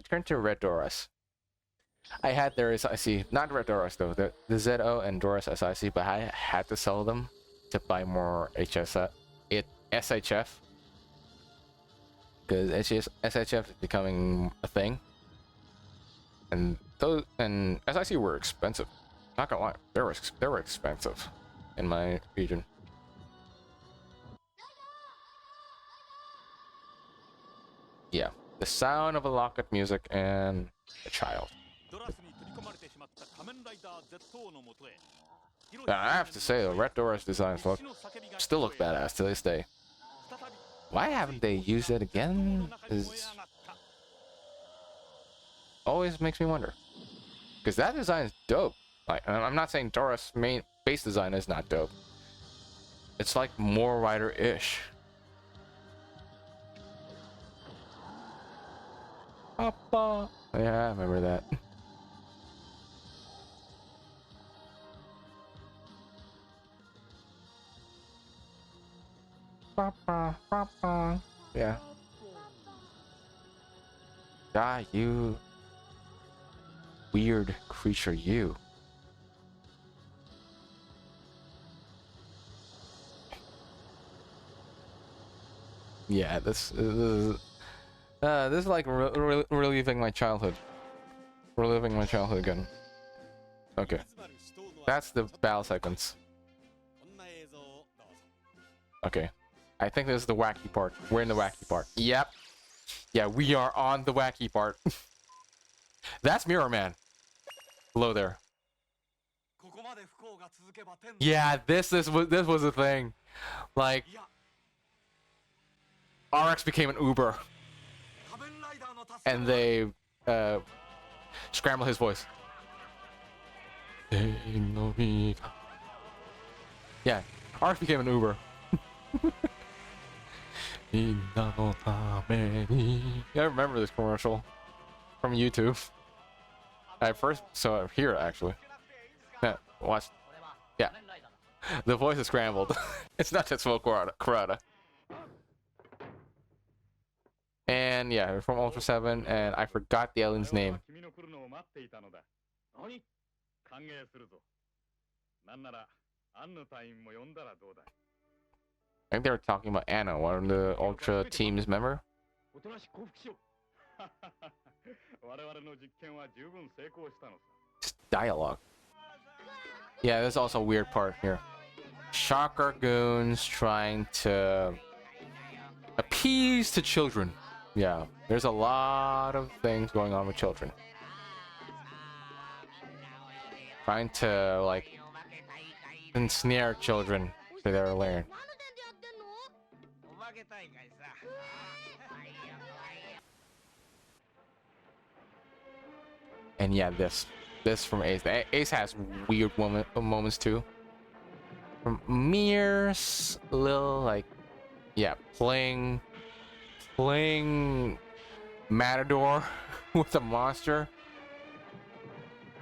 Speaker 2: turn to Red Doros. I had their SIC, not Red Doros though, the ZO and Doros SIC, but I had to sell them to buy more SHF. Because SHF is becoming a thing. And those and SIC were expensive. Not gonna lie, they were expensive in my region. Yeah, the sound of a locket music and a child. And I have to say, the Red Doros designs still look badass to this day. Why haven't they used it again? Always makes me wonder. Because that design is dope. Like, I'm not saying Doros' main base design is not dope. It's like more Rider-ish. Papa. Yeah, I remember that. Papa, papa. Yeah. Die, you weird creature, you. Yeah, this is like reliving my childhood. Reliving my childhood again. Okay. That's the battle sequence. Okay. I think this is the wacky part. We're in the wacky part. Yep. Yeah, we are on the wacky part. That's Mirror Man. Hello there. Yeah, this was a thing. Like, RX became an Uber. And they scramble his voice. Yeah, RX became an Uber. I remember this commercial from YouTube. I first saw it here, actually. Yeah, watch. Yeah, the voice is scrambled. It's not Tetsuo Kurata. And yeah, we're from Ultra 7, and I forgot the alien's name. I think they were talking about Anna, one of the Ultra team's member. Just dialogue. Yeah, there's also a weird part here. Shocker goons trying to appease to children. Yeah, there's a lot of things going on with children. Trying to, like, ensnare children to their lair. And yeah, this from Ace. Ace has weird moments too. From Mir's little, like, yeah, playing Matador with a monster.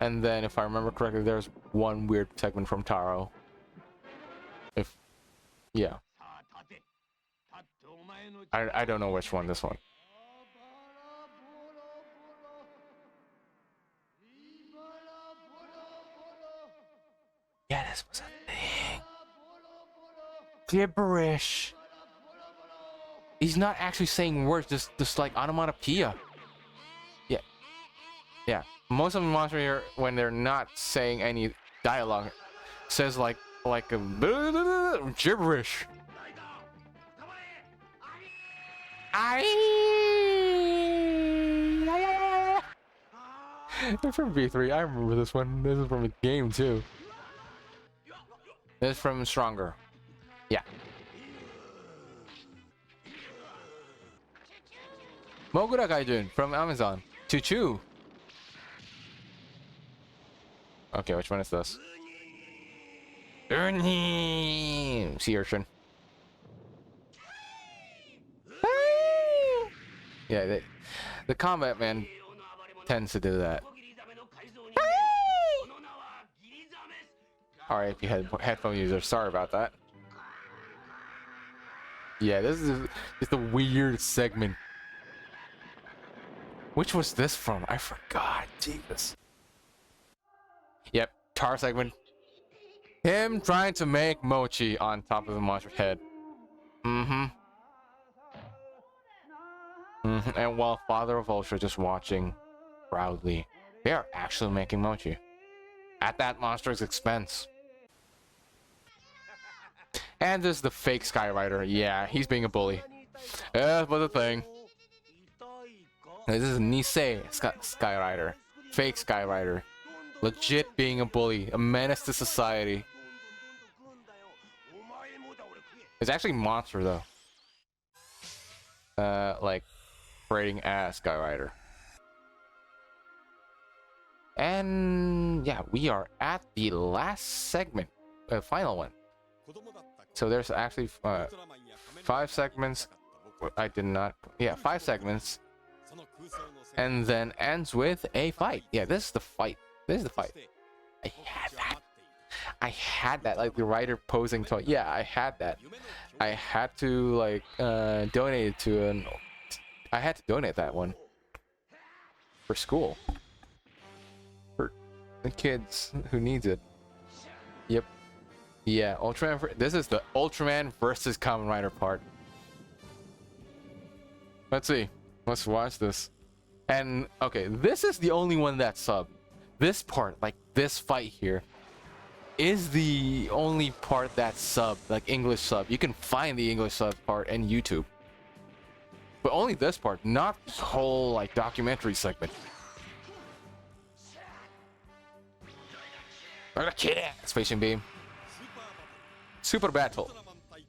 Speaker 2: And then, if I remember correctly, there's one weird segment from Taro. Yeah. I don't know which one, this one. Yeah, this was a thing. Gibberish. He's not actually saying words, just like onomatopoeia. Yeah. Yeah. Most of the monsters here, when they're not saying any dialogue, says like a gibberish. They're from V3. I remember this one. This is from a game too. This is from Stronger. Yeah. Mogura Gaijin from Amazon. Choo-choo. Okay, which one is this? Sea urchin. Yeah, the combat man tends to do that. Alright, if you had headphone users, sorry about that. Yeah, this is just a weird segment. Which was this from? I forgot. Jesus. Yep, tar segment. Him trying to make mochi on top of the monster's head. And while Father of Ultra just watching proudly, they are actually making mochi at that monster's expense. And this is the fake Skyrider. Yeah, he's being a bully. That was a thing. This is Nisei Skyrider. Fake Skyrider. Legit being a bully. A menace to society. It's actually Monster, though. Like, parading as Skyrider. And yeah, we are at the last segment. Final one. So there's actually 5 segments. I did not. Yeah, 5 segments. And then ends with a fight. Yeah, this is the fight. This is the fight. I had that. I had that, like the rider posing toy. Yeah, I had that. I had to like donate it to an. I had to donate that one for school for the kids who needs it. Yep. Yeah, Ultraman. This is the Ultraman versus Kamen Rider part. Let's see. Let's watch this. And okay, this is the only one that's sub. This part, like this fight here, is the only part that's sub, like English sub. You can find the English sub part in YouTube. But only this part, not this whole like documentary segment. Spacing beam. Super battle.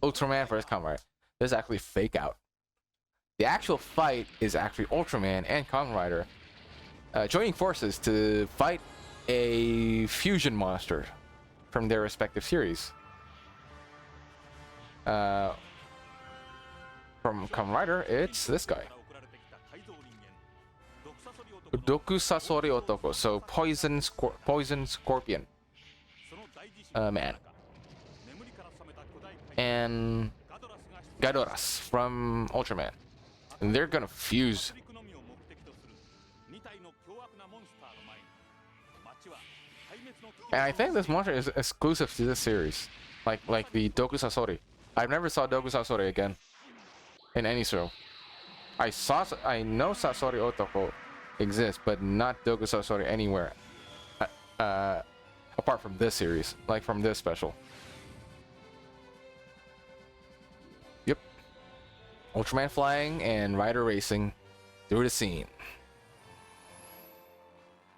Speaker 2: Ultraman versus Kamen Rider. This is actually fake out. The actual fight is actually Ultraman and Kamen Rider joining forces to fight a fusion monster from their respective series. From Kamen Rider, it's this guy. Tokusatsu Otoko, so poison scorpion man. And Gadoras from Ultraman. And they're gonna fuse. And I think this monster is exclusive to this series. Like the Tokusatsu. I've never saw Tokusatsu again in any show. I know Sasori Otoko exists, but not Tokusatsu anywhere. Apart from this series, like from this special. Yep. Ultraman flying and Rider racing through the scene.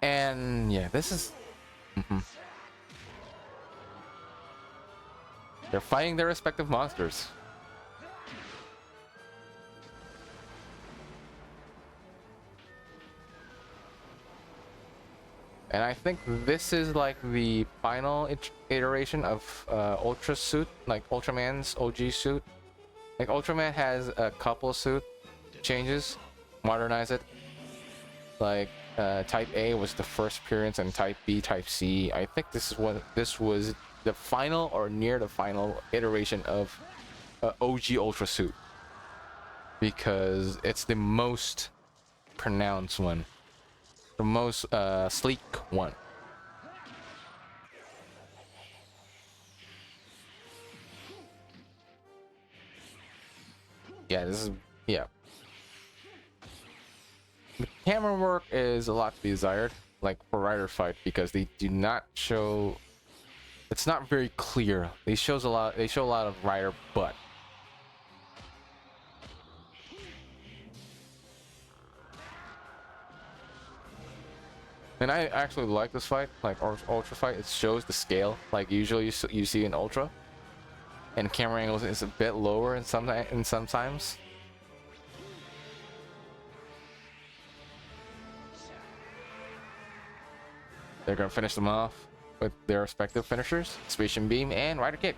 Speaker 2: And yeah, this is... They're fighting their respective monsters. And I think this is like the final iteration of Ultra suit, like Ultraman's OG suit. Like Ultraman has a couple suit changes, modernize it. Like Type A was the first appearance, and Type B, Type C. I think this was the final or near the final iteration of OG Ultra suit, because it's the most pronounced one. The most sleek one. Yeah, this is... yeah. The camera work is a lot to be desired, like for Rider fight, because they do not show... It's not very clear. They show a lot of Rider butt. And I actually like this fight, like Ultra fight. It shows the scale, like usually you see in Ultra. And camera angles is a bit lower in sometimes. They're gonna finish them off with their respective finishers: Spatium Beam and Rider Kick.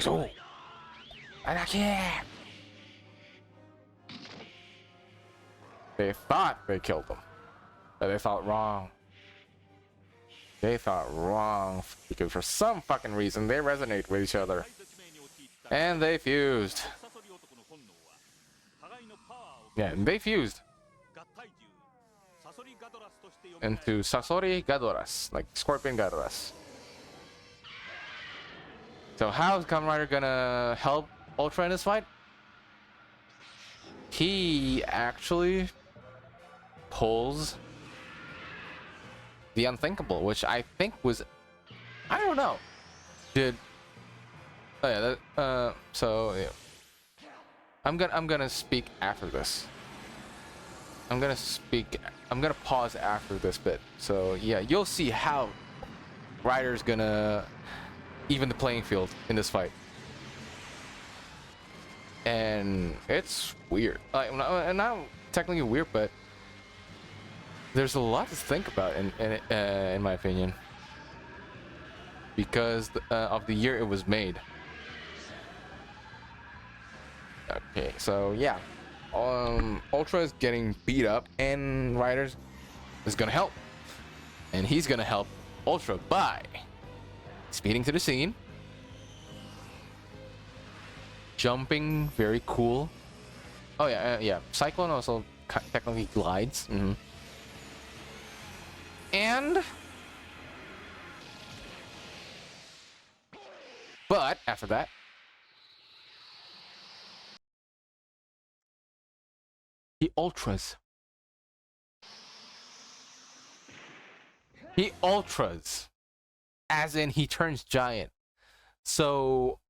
Speaker 2: Oh, Rider Kick! They thought they killed them, but they thought wrong. They thought wrong because for some fucking reason they resonate with each other, and they fused. Yeah, and they fused into Sasori Gadoras, like Scorpion Gadoras. So how's Kamen Rider gonna help Ultra in this fight? He actually pulls the unthinkable, which I think was... I don't know. Did... Oh yeah, that, so yeah. I'm gonna speak after this. I'm gonna pause after this bit. So yeah, you'll see how Rider's gonna even the playing field in this fight. And it's weird. Not technically weird, but there's a lot to think about in my opinion, because of the year it was made. Okay, so yeah, Ultra is getting beat up, and Rider is gonna help, and he's gonna help Ultra by speeding to the scene, jumping very cool. Oh yeah, yeah. Cyclone also technically glides. And but after that, the Ultras He ultras, as in he turns giant. So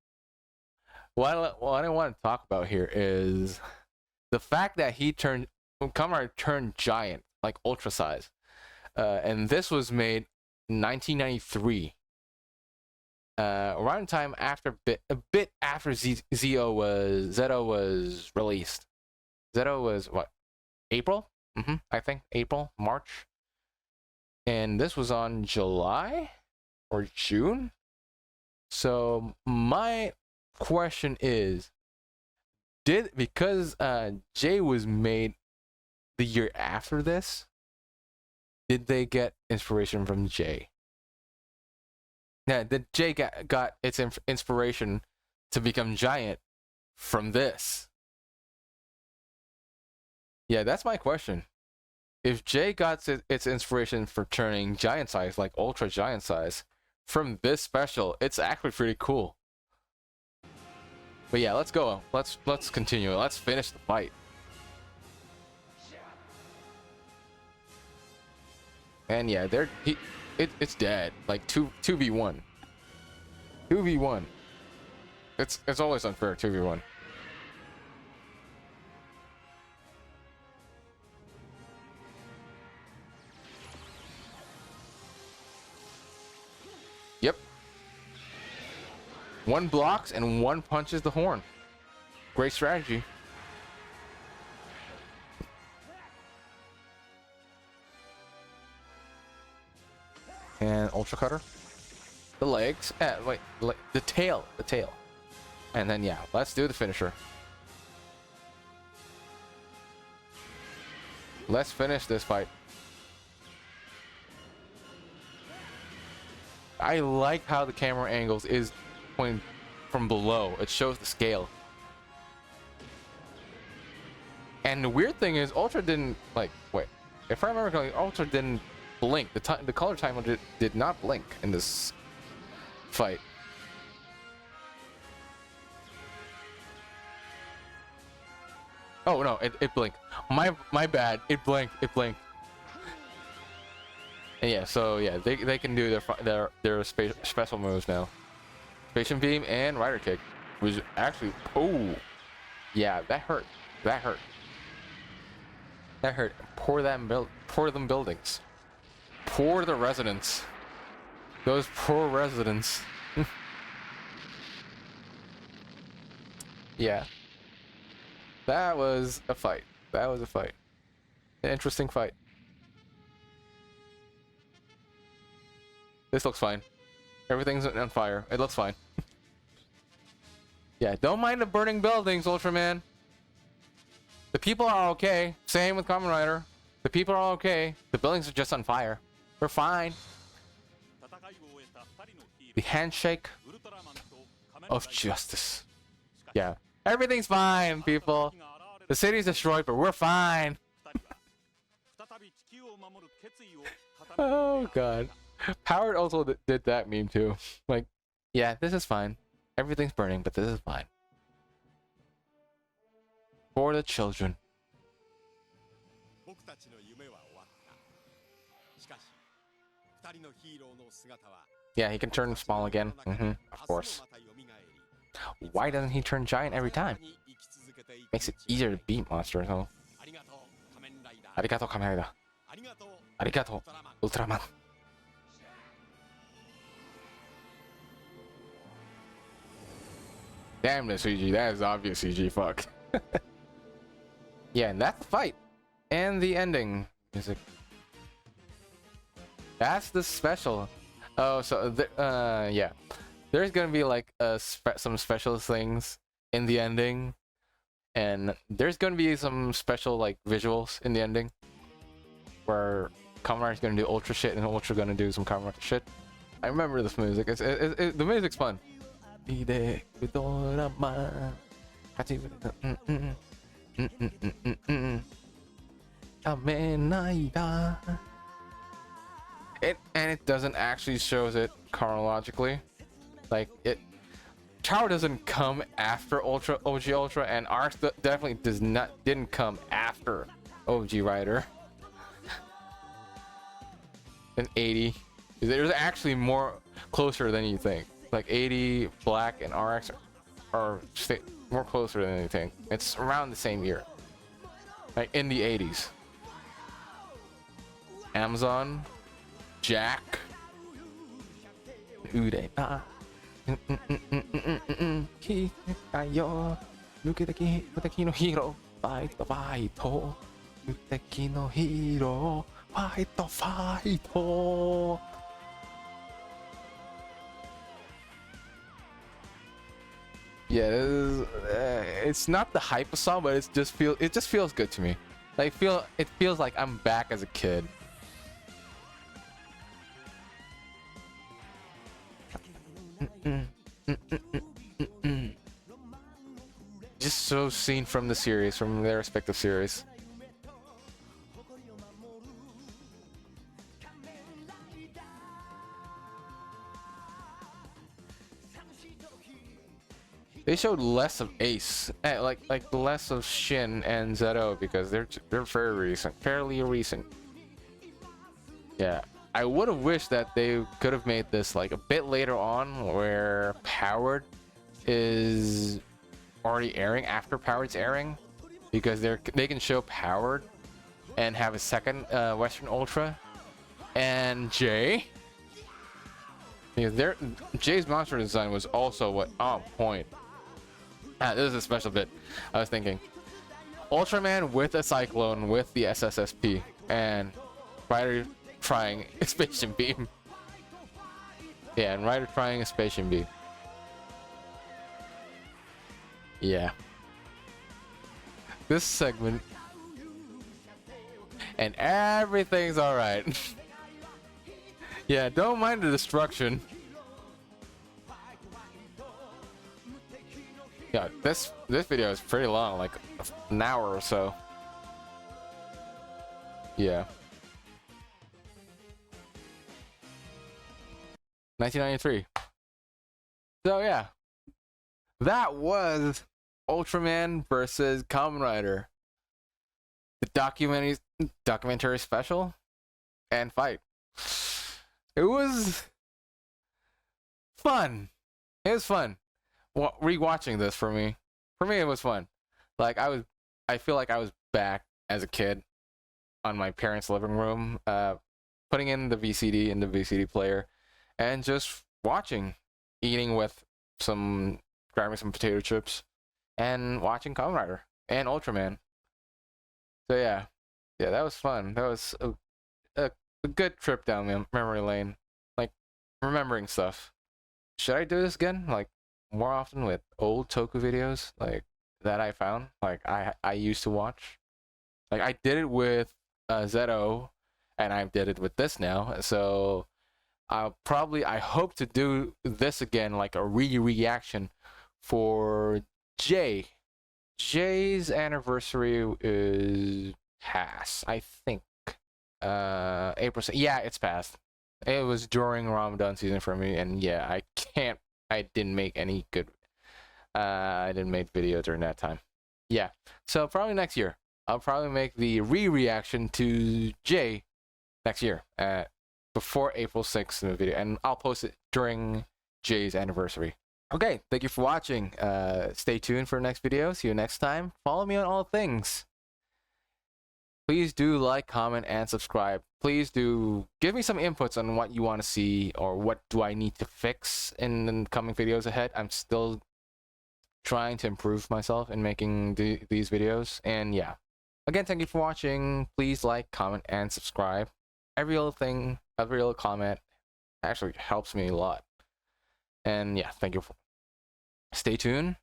Speaker 2: what I want to talk about here is the fact that Kamen Rider turned giant, like ultra size, and this was made in 1993. Around time after a bit after Zeo was released. Zeto was what? April? I think April, March. And this was on July or June. So my question is, because J was made the year after this, did they get inspiration from J? Yeah, did J got its inspiration to become giant from this? Yeah, that's my question. If J got its inspiration for turning giant size, like ultra giant size, from this special, it's actually pretty cool. But yeah, let's go. Let's continue. Let's finish the fight. And yeah, it's dead. Like 2v1. 2v1. It's always unfair 2v1. Yep. One blocks and one punches the horn. Great strategy. And Ultra Cutter. The legs. Wait, the tail. The tail. And then, yeah, let's do the finisher. Let's finish this fight. I like how the camera angles is pointing from below. It shows the scale. And the weird thing is, Ultra didn't, like, wait. If I remember correctly, Ultra didn't blink. The color timer did not blink in this fight. Oh no, it blinked. My bad. It blinked. And yeah, so yeah, they can do their special moves now. Spatial beam and rider kick, which actually, oh yeah, that hurt. That hurt. Pour them buildings. Pour the residents. Those poor residents. Yeah. That was a fight. An interesting fight. This looks fine. Everything's on fire. It looks fine. Yeah, don't mind the burning buildings, Ultraman. The people are okay. Same with Kamen Rider. The people are okay. The buildings are just on fire. We're fine. The handshake of justice. Yeah. Everything's fine, people. The city's destroyed, but we're fine. Oh, God. Howard also did that meme, too. Like, yeah, this is fine. Everything's burning, but this is fine. For the children. Yeah, he can turn small again. Of course. Why doesn't he turn giant every time? Makes it easier to beat monsters, huh? Arigato, Kamenrider. Arigato, Ultraman. Damn the CG, that is obvious CG, fuck. Yeah, and that's the fight. And the ending music. That's the special. Oh, so, yeah. There's gonna be like some special things in the ending. And there's gonna be some special like visuals in the ending. Where Kamen Rider's gonna do Ultra shit and Ultra gonna do some Kamen Rider shit. I remember this music. The music's fun. It doesn't actually shows it chronologically. Like Tower doesn't come after OG Ultra, and Arc definitely didn't come after OG Rider. and 80. There's actually more closer than you think. Like 80, Black, and RX are more closer than you think. It's around the same year. Like in the 80s. Amazon, Jack, Ureba. Muteki no hero, fight the fight. Muteki no hero, fight the fight. Yeah, it's not the hype song, but it just feels good to me. Like it feels like I'm back as a kid. Just so seen from the series, from their respective series. They showed less of Ace, like less of Shin and Zero because they're fairly recent. Yeah, I would have wished that they could have made this like a bit later on, where Powered is already airing after Powered's airing, because they can show Powered and have a second Western Ultra and Jay. Because Jay's monster design was also on point. This is a special bit. I was thinking Ultraman with a Cyclone with the SSSP and Rider trying a Spatium Beam. Yeah, and Rider trying a Spatium Beam. Yeah. This segment. And everything's alright. Yeah, don't mind the destruction. Yeah, this video is pretty long, like an hour or so. Yeah. 1993. So yeah, that was Ultraman versus Kamen Rider, the documentary special and fight. It was fun. It was fun. Rewatching this for me it was fun. Like I feel like I was back as a kid on my parents' living room, putting in the VCD in the VCD player and just watching, grabbing some potato chips and watching Kamen Rider and Ultraman. So yeah, that was fun. That was a good trip down memory lane, like remembering stuff. Should I do this again, like more often with old Toku videos like that I found, like I used to watch? Like I did it with Zeto, and I did it with this now. So I hope to do this again, like a reaction for Jay. Jay's anniversary is past, I think. April. Yeah, it's past. It was during Ramadan season for me, and yeah, I didn't make any good. I didn't make video during that time. Yeah, so probably next year. I'll probably make the reaction to Jay next year, before April 6th in the video, and I'll post it during Jay's anniversary. Okay, thank you for watching. Stay tuned for the next video. See you next time. Follow me on all things. Please do like, comment, and subscribe. Please do give me some inputs on what you want to see, or what do I need to fix in the coming videos ahead. I'm still trying to improve myself in making these videos. And yeah, again, thank you for watching. Please like, comment, and subscribe. Every little comment actually helps me a lot. And yeah, thank you. Stay tuned,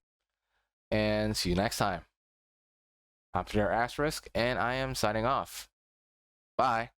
Speaker 2: and see you next time. I'm Peter Asterisk, and I am signing off. Bye.